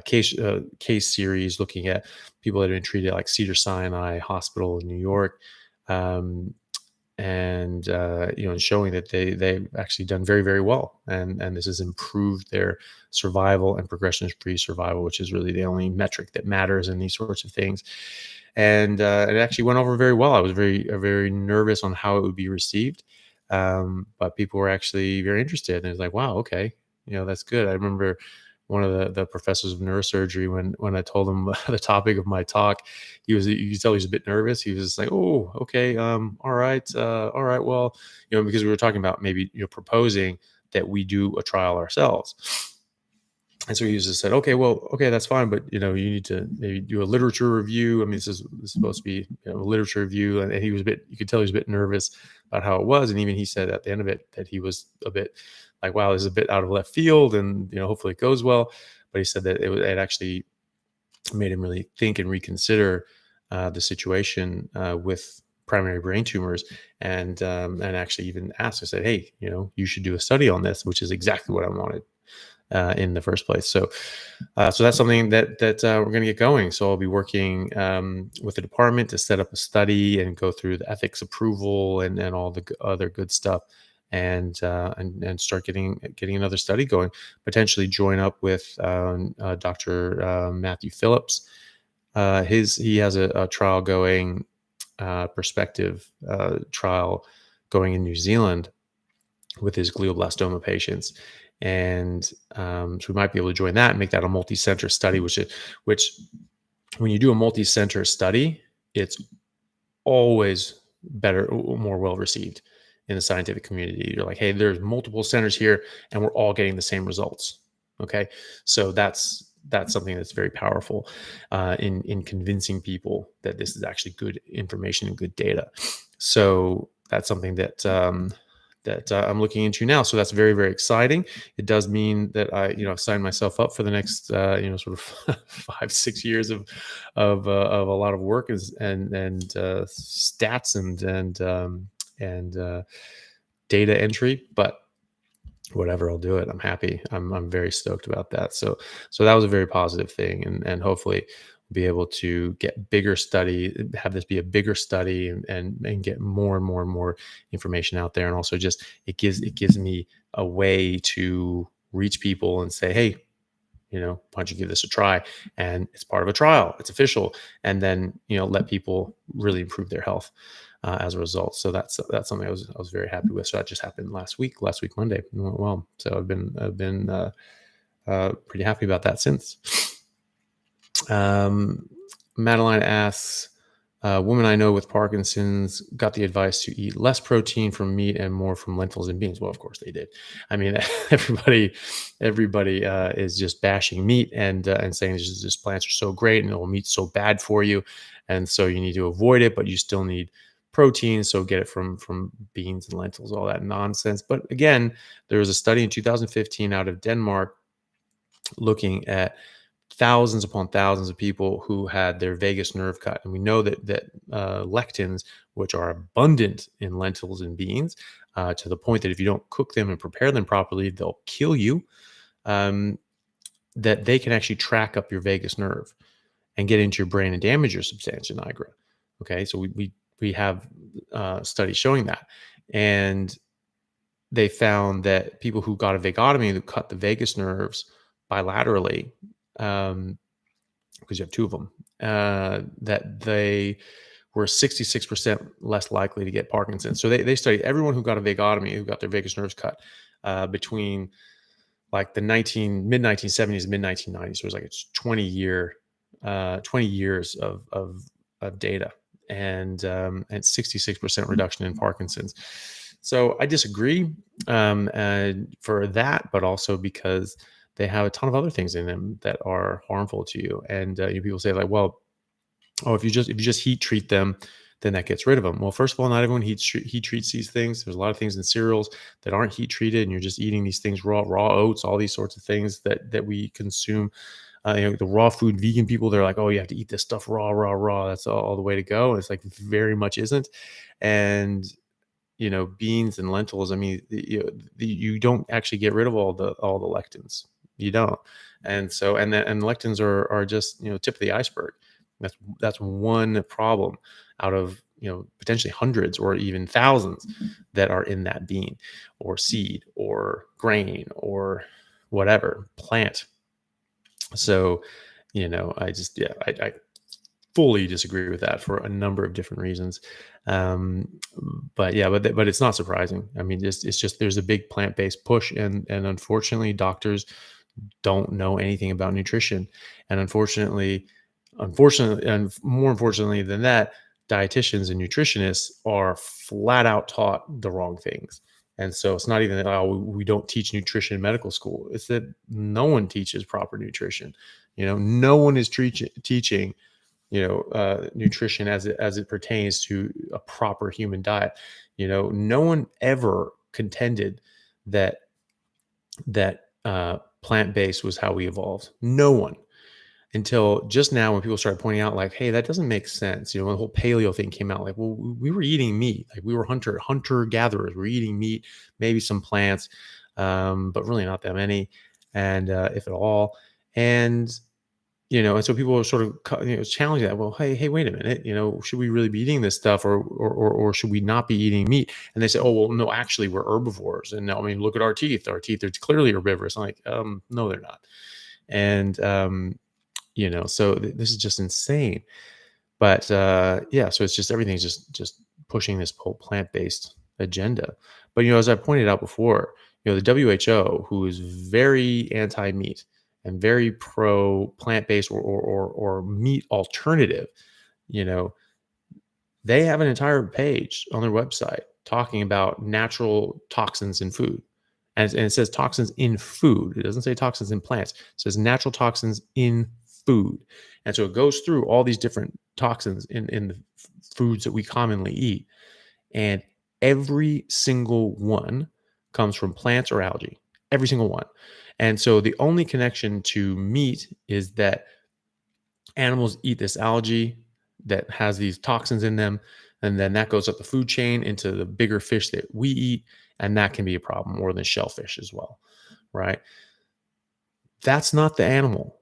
case series, looking at people that have been treated, like Cedars-Sinai Hospital in New York, um, and showing that they've actually done very, very well, and this has improved their survival and progression-free survival, which is really the only metric that matters in these sorts of things. And it actually went over very well. I was very nervous on how it would be received, but people were actually very interested, and it's like, wow, okay, that's good. I remember one of the professors of neurosurgery, when I told him the topic of my talk, you could tell he was a bit nervous. He was just like, oh, okay, all right, well, because we were talking about maybe proposing that we do a trial ourselves. And so he just said, okay, well, okay, that's fine, but you need to maybe do a literature review. I mean, this is supposed to be a literature review, and he was a bit. You could tell he was a bit nervous about how it was, and even he said at the end of it that he was a bit like, wow, this is a bit out of left field, and hopefully it goes well. But he said that it actually made him really think and reconsider the situation with primary brain tumors, and actually even asked. I said, hey, you should do a study on this, which is exactly what I wanted in the first place. So that's something that we're going to get going. So I'll be working with the department to set up a study and go through the ethics approval and all the other good stuff, and start getting another study going. Potentially join up with Dr. Matthew Phillips. He has a trial going, prospective trial going in New Zealand with his glioblastoma patients. And so we might be able to join that and make that a multi-center study, which when you do a multi-center study, it's always better, more well received in the scientific community. You're like, hey, there's multiple centers here and we're all getting the same results. Okay. So that's something that's very powerful in convincing people that this is actually good information and good data. So that's something that I'm looking into now. So that's very, very exciting. It does mean that I've signed myself up for the next, sort of 5-6 years of a lot of work and stats and data entry. But whatever, I'll do it. I'm happy. I'm very stoked about that. So that was a very positive thing, and hopefully be able to get bigger study, have this be a bigger study, and get more and more and more information out there. And also just it gives me a way to reach people and say, hey, why don't you give this a try? And it's part of a trial, it's official, and then let people really improve their health as a result. So that's something I was very happy with. So that just happened last week Monday. It went well. So I've been pretty happy about that since. Madeline asks, woman I know with Parkinson's got the advice to eat less protein from meat and more from lentils and beans. Well, of course they did. I mean, everybody is just bashing meat and saying this plants are so great and meat's so bad for you, and so you need to avoid it, but you still need protein, so get it from beans and lentils, all that nonsense. But again, there was a study in 2015 out of Denmark looking at thousands upon thousands of people who had their vagus nerve cut. And we know that lectins, which are abundant in lentils and beans, to the point that if you don't cook them and prepare them properly, they'll kill you, that they can actually track up your vagus nerve and get into your brain and damage your substantia nigra. Okay, so we have studies showing that. And they found that people who got a vagotomy, who cut the vagus nerves bilaterally, because you have two of them, that they were 66% less likely to get Parkinson's. So they studied everyone who got a vagotomy, who got their vagus nerves cut between like the mid 1970s and mid 1990s. So it was like it's 20 years of data, and 66% reduction in Parkinson's. So I disagree for that, but also because they have a ton of other things in them that are harmful to you. And people say like, well, if you just heat treat them, then that gets rid of them. Well, first of all, not everyone heat treats these things. There's a lot of things in cereals that aren't heat treated, and you're just eating these things raw oats, all these sorts of things that we consume. The raw food vegan people, they're like, oh, you have to eat this stuff raw. That's all the way to go. And it's like very much isn't. And beans and lentils, I mean, you don't actually get rid of all the lectins. You don't. And so, and lectins are just, tip of the iceberg. That's one problem out of, potentially hundreds or even thousands that are in that bean or seed or grain or whatever plant. So, I fully disagree with that for a number of different reasons. But it's not surprising. I mean, it's just there's a big plant-based push, and unfortunately, doctors don't know anything about nutrition, and unfortunately, and more unfortunately than that, dietitians and nutritionists are flat out taught the wrong things. And so it's not even that we don't teach nutrition in medical school. It's that no one teaches proper nutrition. No one is teaching nutrition as it pertains to a proper human diet. No one ever contended that plant-based was how we evolved. No one, until just now when people started pointing out like, hey, that doesn't make sense. When the whole paleo thing came out, like, well, we were eating meat, like we were hunter gatherers. We're eating meat, maybe some plants, but really not that many, and if at all. And And so people are sort of challenging that. Well, hey, wait a minute. Should we really be eating this stuff, or should we not be eating meat? And they say, oh, well, no, actually, we're herbivores. And I mean, look at our teeth. Our teeth are clearly herbivorous. I'm like, no, they're not. And so this is just insane. But yeah, so it's just everything's just pushing this whole plant-based agenda. But as I pointed out before, the WHO, who is very anti-meat and very pro plant-based or meat alternative, you know, they have an entire page on their website talking about natural toxins in food. And it says toxins in food. It doesn't say toxins in plants. It says natural toxins in food. And so it goes through all these different toxins in the foods that we commonly eat. And every single one comes from plants or algae. Every single one. And so the only connection to meat is that animals eat this algae that has these toxins in them, and then that goes up the food chain into the bigger fish that we eat, and that can be a problem, more than shellfish as well, right? That's not the animal.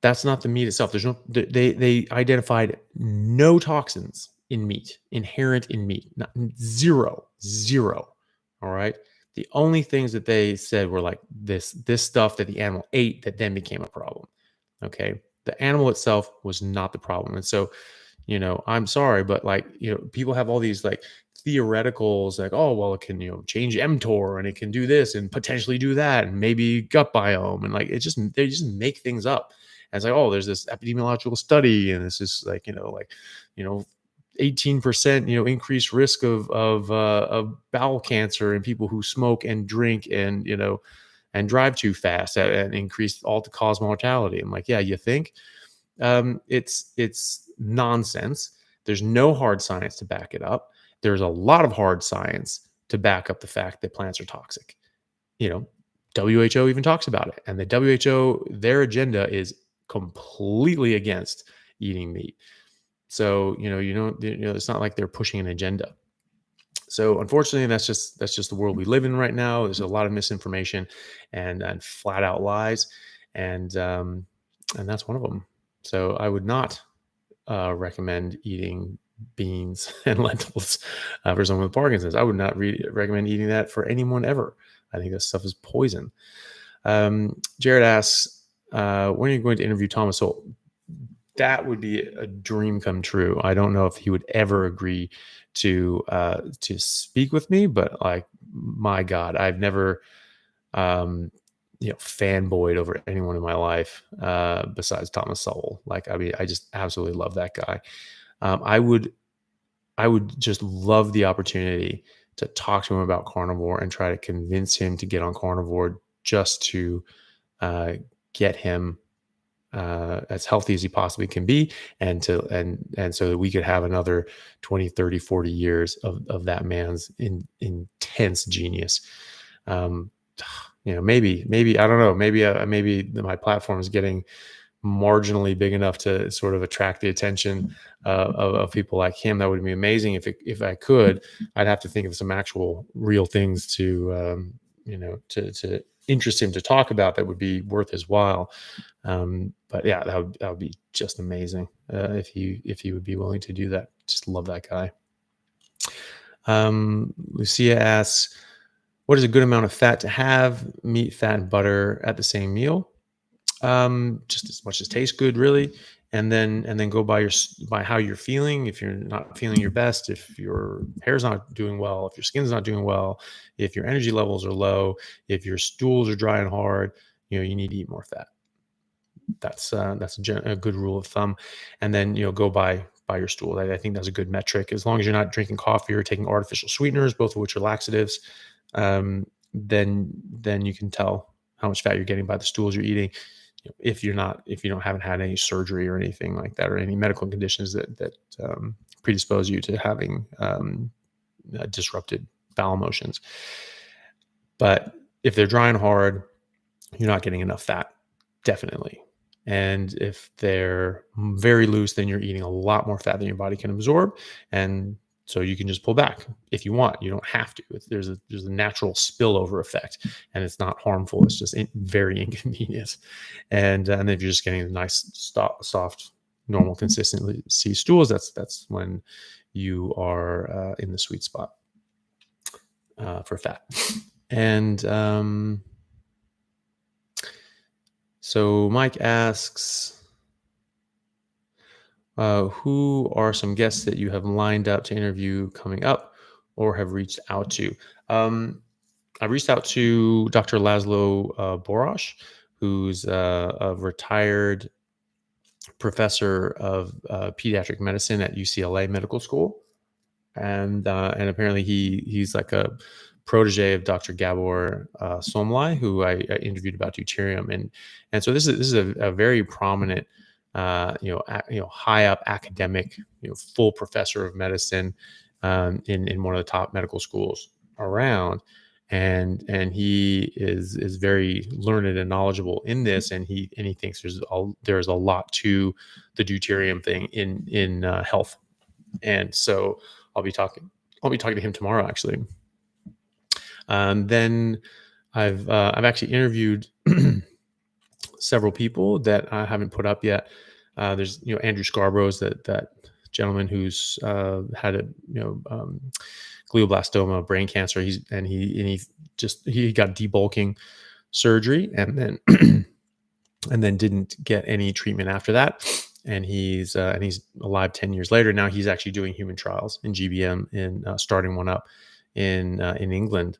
That's not the meat itself. There's no they identified no toxins in meat, inherent in meat. Not, zero, zero. All right. The only things that they said were like this stuff that the animal ate that then became a problem. Okay. The animal itself was not the problem. And so, I'm sorry, but like, people have all these like theoreticals like, oh, well, it can, change mTOR and it can do this and potentially do that and maybe gut biome. And like, they just make things up. And it's like, oh, there's this epidemiological study and this is like, 18%, increased risk of bowel cancer in people who smoke and drink and drive too fast and increased all-cause mortality. I'm like, yeah, you think? It's nonsense. There's no hard science to back it up. There's a lot of hard science to back up the fact that plants are toxic. WHO even talks about it, and the WHO, their agenda is completely against eating meat. So it's not like they're pushing an agenda. So unfortunately, that's just the world we live in right now. There's a lot of misinformation and flat out lies, and that's one of them. So I would not recommend eating beans and lentils for someone with Parkinson's. I would not recommend eating that for anyone ever. I think that stuff is poison. Jared asks, when are you going to interview Thomas Sowell? That would be a dream come true. I don't know if he would ever agree to speak with me, but like, my God, I've never fanboyed over anyone in my life besides Thomas Sowell. Like, I mean, I just absolutely love that guy. I would just love the opportunity to talk to him about carnivore and try to convince him to get on carnivore just to get him as healthy as he possibly can be, and so that we could have another 20, 30, 40 years of that man's intense genius. Maybe, I don't know, maybe my platform is getting marginally big enough to sort of attract the attention of people like him. That would be amazing. If I could, I'd have to think of some actual real things to interest him to talk about that would be worth his while. But yeah, that would be just amazing if he would be willing to do that. Just love that guy. Lucia asks, what is a good amount of fat to have? Meat, fat, and butter at the same meal. Just as much as tastes good, really. And then go by how you're feeling. If you're not feeling your best, if your hair's not doing well, if your skin's not doing well, if your energy levels are low, if your stools are dry and hard, you need to eat more fat. That's a good rule of thumb. And then go by your stool. I think that's a good metric. As long as you're not drinking coffee or taking artificial sweeteners, both of which are laxatives, then you can tell how much fat you're getting by the stools you're eating. If you haven't had any surgery or anything like that, or any medical conditions that predispose you to having disrupted bowel motions. But if they're dry and hard, you're not getting enough fat, definitely. And if they're very loose, then you're eating a lot more fat than your body can absorb. And So you can just pull back if you want. You don't have to. There's a natural spillover effect, and it's not harmful. It's just very inconvenient. And if you're just getting a nice, soft, normal consistency stools, that's when you are in the sweet spot for fat. And so Mike asks, who are some guests that you have lined up to interview coming up or have reached out to? I reached out to Dr. Laszlo Borosh, who's a retired professor of pediatric medicine at UCLA Medical School. And apparently he's like a protege of Dr. Gabor Somlai, who I interviewed about deuterium, and so this is a very prominent, high up academic, full professor of medicine in one of the top medical schools around, and he is very learned and knowledgeable in this, and he thinks there's a lot to the deuterium thing in health, and so I'll be talking to him tomorrow, actually. Then I've actually interviewed several people that I haven't put up yet. There's Andrew Scarborough's that gentleman who's had a glioblastoma, brain cancer. He got debulking surgery and then didn't get any treatment after that. And he's alive 10 years later. Now he's actually doing human trials in GBM in starting one up in England.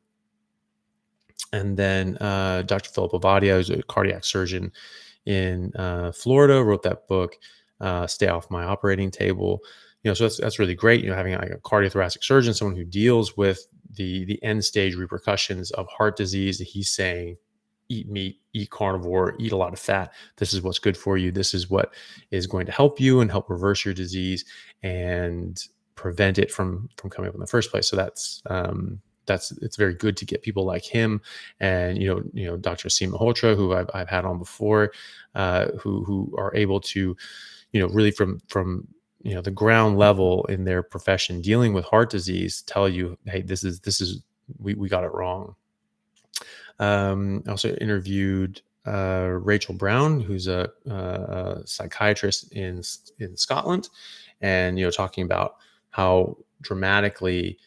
And then Dr. Philip Ovadia, who's a cardiac surgeon in Florida, wrote that book, Stay Off My Operating Table. So that's really great. Having like a cardiothoracic surgeon, someone who deals with the end stage repercussions of heart disease. He's saying, eat meat, eat carnivore, eat a lot of fat. This is what's good for you. This is what is going to help you and help reverse your disease and prevent it from coming up in the first place. So it's very good to get people like him, and Dr. Seema Hotra, who I've had on before, who are able to, really from the ground level in their profession dealing with heart disease, tell you, hey, this is we got it wrong. I also interviewed Rachel Brown, who's a psychiatrist in Scotland, and talking about how dramatically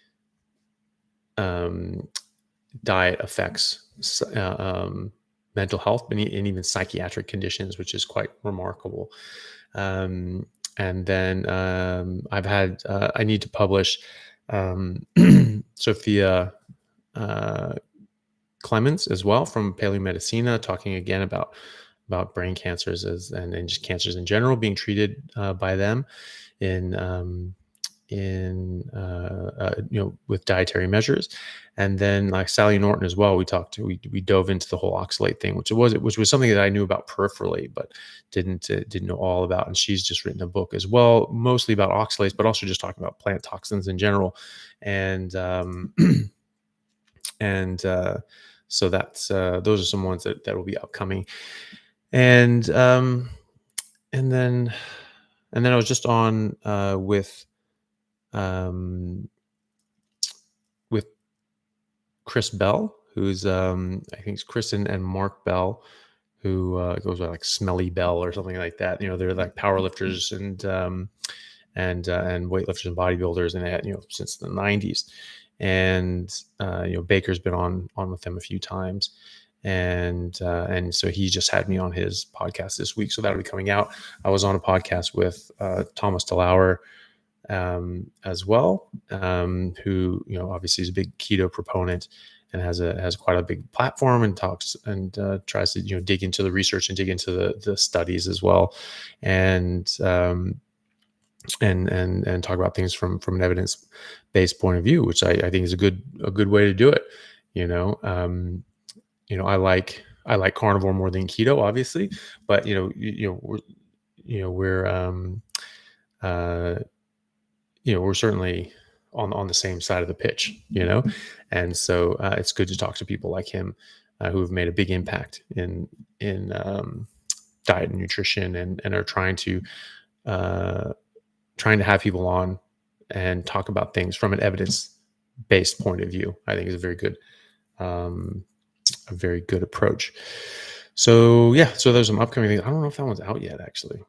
diet affects mental health and even psychiatric conditions, which is quite remarkable. And then I need to publish Sophia Clements as well from Paleomedicina, talking again about brain cancers and just cancers in general being treated by them with dietary measures. And then like Sally Norton as well, we dove into the whole oxalate thing, which was something that I knew about peripherally, but didn't know all about. And she's just written a book as well, mostly about oxalates, but also just talking about plant toxins in general. And so that's those are some ones that will be upcoming. And then I was just on with Chris Bell, who's I think it's Chris and Mark Bell, who goes by like Smelly Bell or something like that. They're like powerlifters and weightlifters and bodybuilders, and they had since the 90s. And Baker's been on with them a few times, and so he just had me on his podcast this week, so that'll be coming out. I was on a podcast with Thomas DeLauer as well, who obviously is a big keto proponent and has quite a big platform and talks and tries to dig into the research and dig into the studies as well, and talk about things from an evidence-based point of view, which I think is a good way to do it. I like carnivore more than keto, obviously, but we're certainly on the same side of the pitch, and so it's good to talk to people like him who have made a big impact in diet and nutrition, and are trying to have people on and talk about things from an evidence-based point of view, I think is um, a very good approach. So yeah, so there's some upcoming things. I don't know if that one's out yet, actually.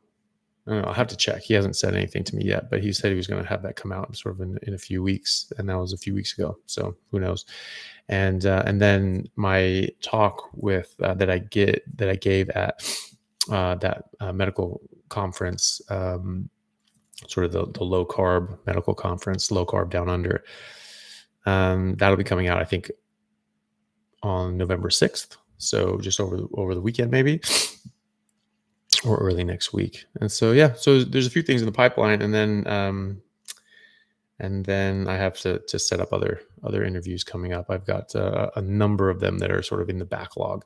I don't know, I'll have to check. He hasn't said anything to me yet, but he said he was going to have that come out sort of in a few weeks, and that was a few weeks ago. So who knows? And then my talk with that I gave at that medical conference, sort of the low carb medical conference, low carb down under. That'll be coming out, I think, on November 6th. So just over the weekend, maybe, or early next week. And so, yeah, so there's a few things in the pipeline, and then I have to set up other interviews coming up. I've got a number of them that are sort of in the backlog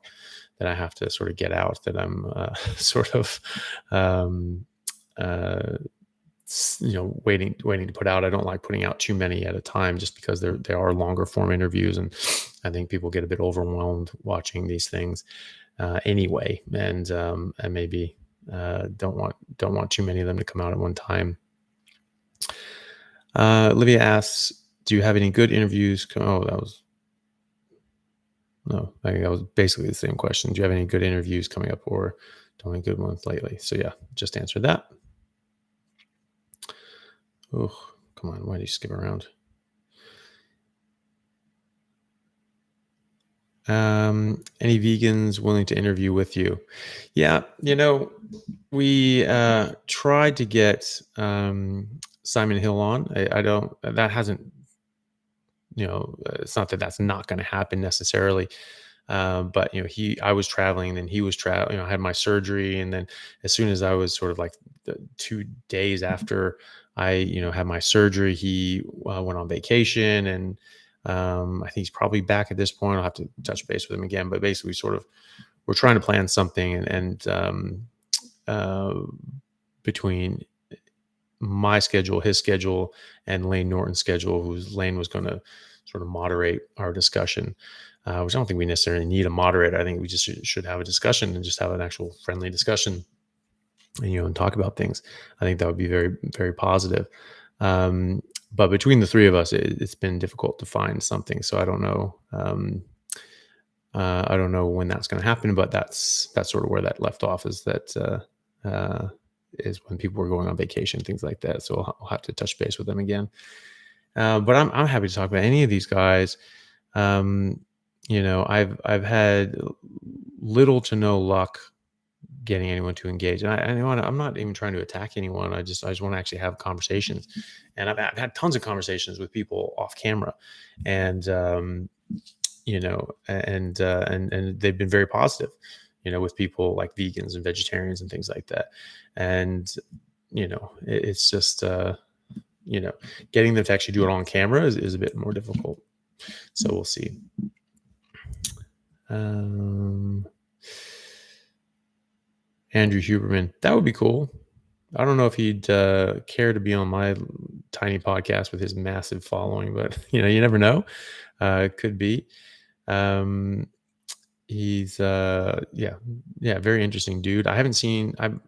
that I have to sort of get out, that I'm sort of waiting to put out. I don't like putting out too many at a time, just because they are longer form interviews, and I think people get a bit overwhelmed watching these things anyway, and maybe don't want too many of them to come out at one time. Olivia asks, do you have any good interviews? I think that was basically the same question. Do you have any good interviews coming up, or don't any good ones lately? So yeah, just answered that. Oh, come on. Why do you skip around? Any vegans willing to interview with you? Yeah, we tried to get Simon Hill on. That hasn't, it's not that that's not going to happen necessarily. But I was traveling, and he was traveling. I had my surgery, and then as soon as I was sort of like 2 days after I had my surgery, he went on vacation, and I think he's probably back at this point. I'll have to touch base with him again, but basically we're trying to plan something, and between my schedule, his schedule, and Lane Norton's schedule, Lane was going to sort of moderate our discussion, which I don't think we necessarily need a moderator. I think we just should have a discussion, and just have an actual friendly discussion, and talk about things. I think that would be very, very positive. But between the three of us, it's been difficult to find something. So I don't know. I don't know when that's going to happen, but that's sort of where that left off, is when people were going on vacation, things like that. So I'll have to touch base with them again. But I'm happy to talk about any of these guys. I've had little to no luck getting anyone to engage. And I'm not even trying to attack anyone. I just want to actually have conversations. And I've had tons of conversations with people off camera, and and they've been very positive, with people like vegans and vegetarians and things like that. And, it's just, getting them to actually do it on camera is a bit more difficult. So we'll see. Andrew Huberman, that would be cool. I don't know if he'd care to be on my tiny podcast with his massive following, but you never know. It could be. He's very interesting dude. I haven't seen. My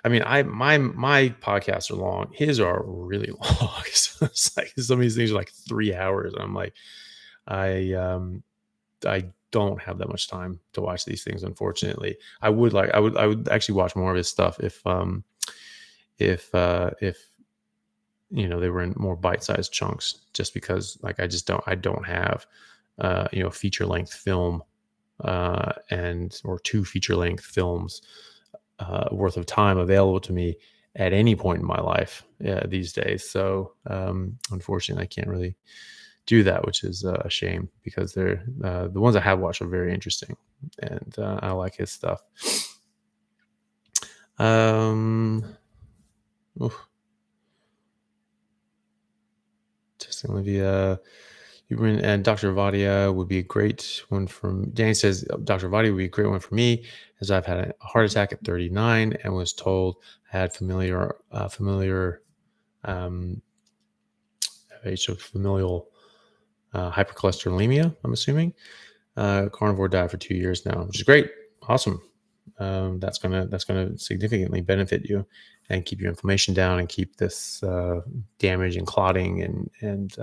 podcasts are long. His are really long. So it's like some of these things are like 3 hours. I'm like, I don't have that much time to watch these things, unfortunately. I would actually watch more of his stuff if they were in more bite-sized chunks, just because like I don't have feature length film or 2 feature length films worth of time available to me at any point in my life these days. So unfortunately I can't really do that, which is a shame, because they're the ones I have watched are very interesting, and I like his stuff. Just Olivia, and Dr. Vadia would be a great one from Danny. Says Dr. Vadia would be a great one for me, as I've had a heart attack at 39 and was told I had familial hypercholesterolemia, I'm assuming. Carnivore diet for 2 years now, which is great. Awesome. that's gonna significantly benefit you and keep your inflammation down and keep this damage and clotting and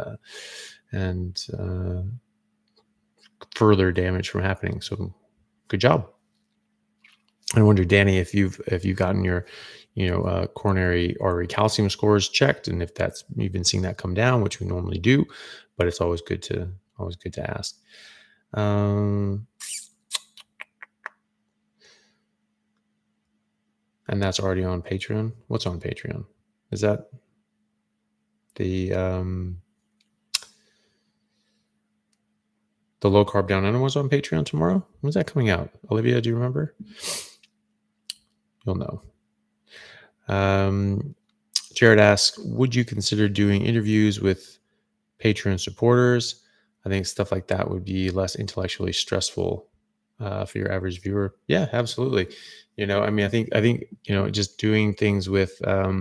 further damage from happening. So good job. I wonder, Danny, if you've gotten your coronary artery calcium scores checked, and if that's you've been seeing that come down, which we normally do, but it's always good to ask. Um, and that's already on Patreon. What's on Patreon? Is that the low carb down under was on Patreon tomorrow? When's that coming out? Olivia, do you remember? You'll know. Jared asks, would you consider doing interviews with Patreon supporters? I think stuff like that would be less intellectually stressful for your average viewer. Yeah, absolutely. I think just doing things with people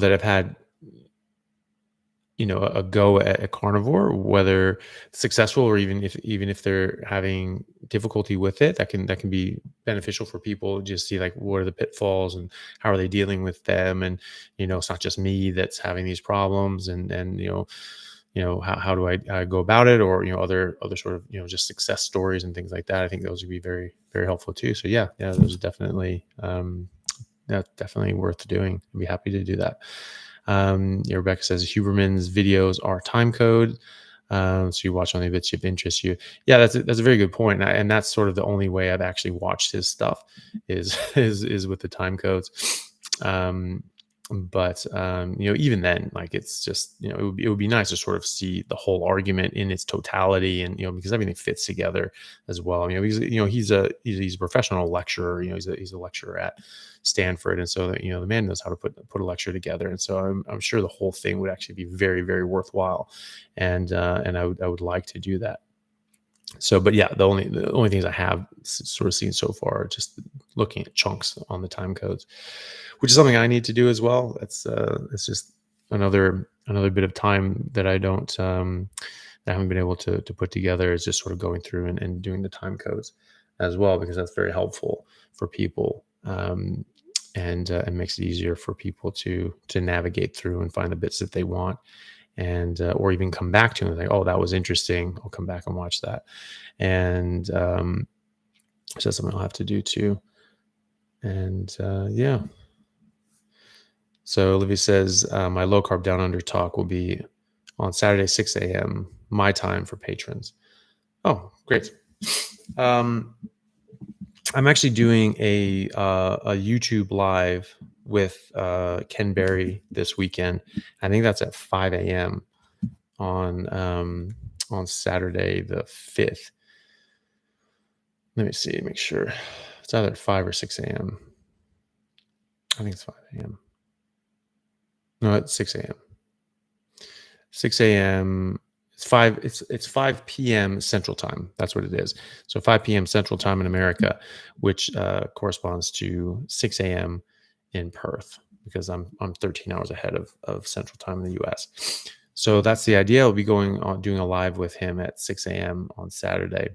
that have had a go at a carnivore, whether successful or even if they're having difficulty with it, that can be beneficial for people. Just see like what are the pitfalls and how are they dealing with them, and it's not just me that's having these problems, and how do I go about it, or other sort of just success stories and things like that. I think those would be very, very helpful too. So yeah, those are definitely that's definitely worth doing. I'd be happy to do that. Rebecca says Huberman's videos are time code. So you watch only bits of interest you. Yeah, that's a very good point. And that's sort of the only way I've actually watched his stuff is with the time codes. But even then, like, it's just, it would be nice to sort of see the whole argument in its totality, and because everything fits together as well. Because he's a professional lecturer. He's a lecturer at Stanford, and so the man knows how to put a lecture together. And so I'm sure the whole thing would actually be very, very worthwhile, and I would like to do that. So, but yeah, the only things I have sort of seen so far are just looking at chunks on the time codes, which is something I need to do as well. It's just another bit of time that I haven't been able to put together, is just sort of going through and doing the time codes as well, because that's very helpful for people. And it makes it easier for people to navigate through and find the bits that they want, and or even come back to and like, oh, that was interesting, I'll come back and watch that. And so that's something I'll have to do too. And yeah. So Olivia says my low carb down under talk will be on Saturday 6 a.m. my time for patrons. Oh, great. I'm actually doing a YouTube live with Ken Berry this weekend. I think that's at 5 a.m. on Saturday the 5th. Let me see, make sure. It's either 5 or 6 a.m. I think it's 5 a.m. No, it's 6 a.m. 6 a.m. It's 5 p.m. Central Time. That's what it is. So 5 p.m. Central Time in America, which corresponds to 6 a.m. in Perth, because I'm 13 hours ahead of Central Time in the U.S. So that's the idea. I'll be doing a live with him at 6 a.m. on Saturday,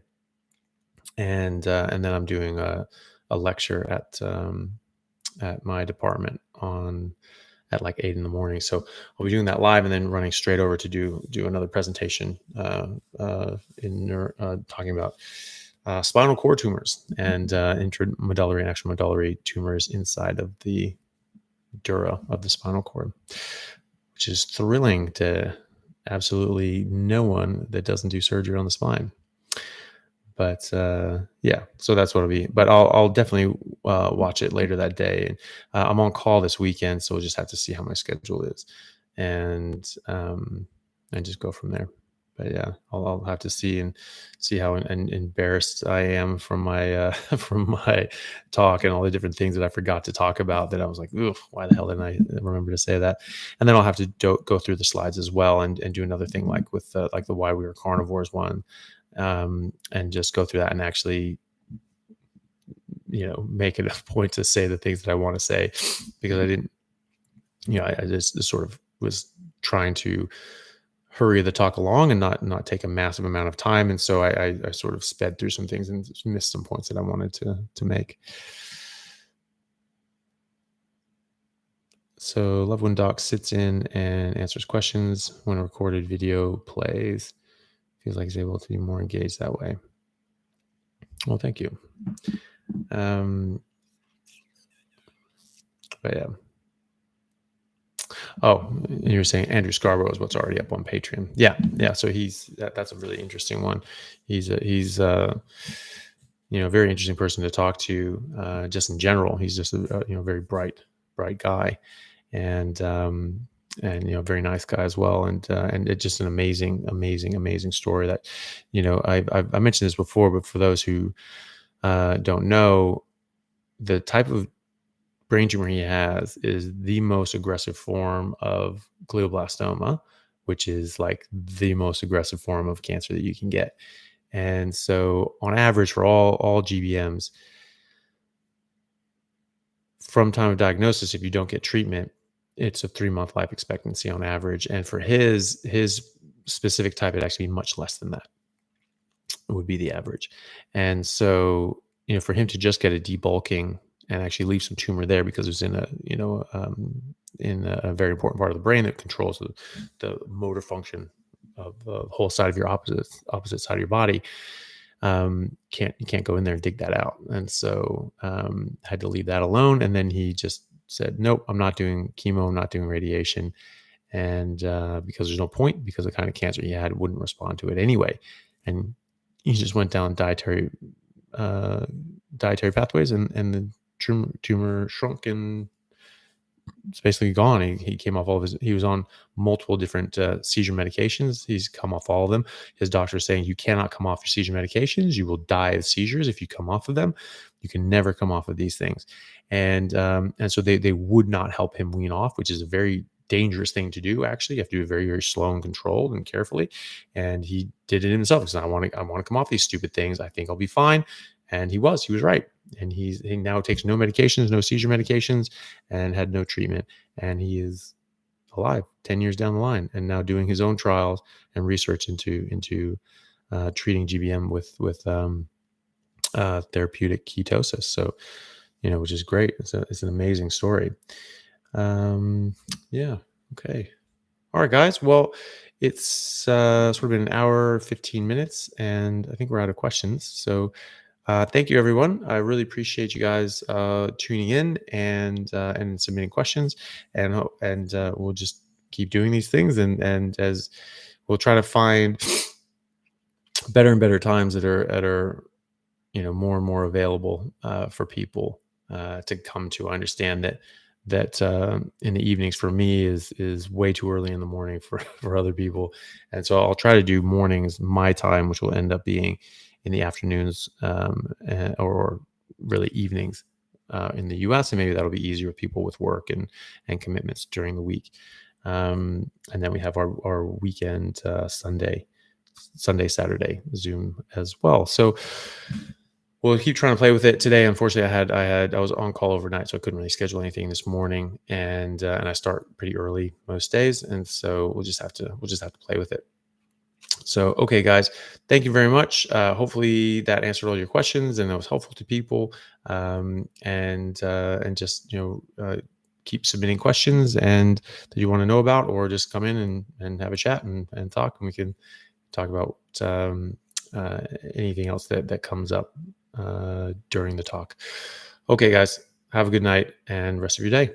and then I'm doing a lecture at my department at like 8 a.m. So I'll be doing that live and then running straight over to do another presentation talking about spinal cord tumors and intramedullary and extramedullary tumors inside of the dura of the spinal cord, which is thrilling to absolutely no one that doesn't do surgery on the spine. But yeah, so that's what it'll be. But I'll definitely watch it later that day. And I'm on call this weekend, so we'll just have to see how my schedule is, and just go from there. But yeah, I'll have to see how embarrassed I am from my from my talk and all the different things that I forgot to talk about. That I was like, oof, why the hell didn't I remember to say that? And then I'll have to go through the slides as well and do another thing like with like the why we were carnivores one. And just go through that and actually, make it a point to say the things that I want to say, because I didn't, I just sort of was trying to hurry the talk along and not take a massive amount of time. And so I sort of sped through some things and just missed some points that I wanted to make. So love when Doc sits in and answers questions when a recorded video plays. Feels like he's able to be more engaged that way. Well, thank you. But yeah. Oh, you were saying Andrew Scarborough is what's already up on Patreon. Yeah. So that's a really interesting one. He's a very interesting person to talk to. Just in general, he's just a very bright guy, and very nice guy as well. And it's just an amazing story that, I mentioned this before, but for those who don't know, the type of brain tumor he has is the most aggressive form of glioblastoma, which is like the most aggressive form of cancer that you can get. And so on average for all GBMs, from time of diagnosis, if you don't get treatment, it's a 3-month life expectancy on average. And for his specific type, it'd actually be much less than that would be the average. And so, for him to just get a debulking and actually leave some tumor there because it's in a very important part of the brain that controls the motor function of the whole side of your opposite side of your body. You can't go in there and dig that out. And so had to leave that alone. And then he just said, nope, I'm not doing chemo. I'm not doing radiation. And because there's no point, because the kind of cancer he had wouldn't respond to it anyway. And he just went down dietary pathways, and the tumor shrunk, and it's basically gone. He came off all of he was on multiple different seizure medications. He's come off all of them. His doctor is saying, you cannot come off your seizure medications. You will die of seizures if you come off of them. You can never come off of these things. And so they would not help him wean off, which is a very dangerous thing to do. Actually, you have to do it very, very slow and controlled and carefully. And he did it himself. He said, I want to come off these stupid things. I think I'll be fine. And he was right. And he now takes no medications, no seizure medications, and had no treatment. And he is alive 10 years down the line, and now doing his own trials and research into treating GBM with therapeutic ketosis. So, which is great. It's an amazing story. Yeah. Okay. All right, guys. Well, it's sort of been an hour, 15 minutes, and I think we're out of questions. So thank you, everyone. I really appreciate you guys tuning in and submitting questions, and we'll just keep doing these things, and as we'll try to find better and better times that are more and more available for people to come to. I understand that in the evenings for me is way too early in the morning for other people, and so I'll try to do mornings my time, which will end up being in the afternoons or really evenings in the US, and maybe that'll be easier with people with work and commitments during the week. And then we have our weekend Sunday, Saturday Zoom as well. So we'll keep trying to play with it. Today, unfortunately, I was on call overnight, so I couldn't really schedule anything this morning, and I start pretty early most days, and so we'll just have to play with it. So, okay, guys, thank you very much. Hopefully that answered all your questions and that was helpful to people. And just, keep submitting questions and that you want to know about, or just come in and have a chat and talk, and we can talk about anything else that comes up during the talk. Okay, guys, have a good night and rest of your day.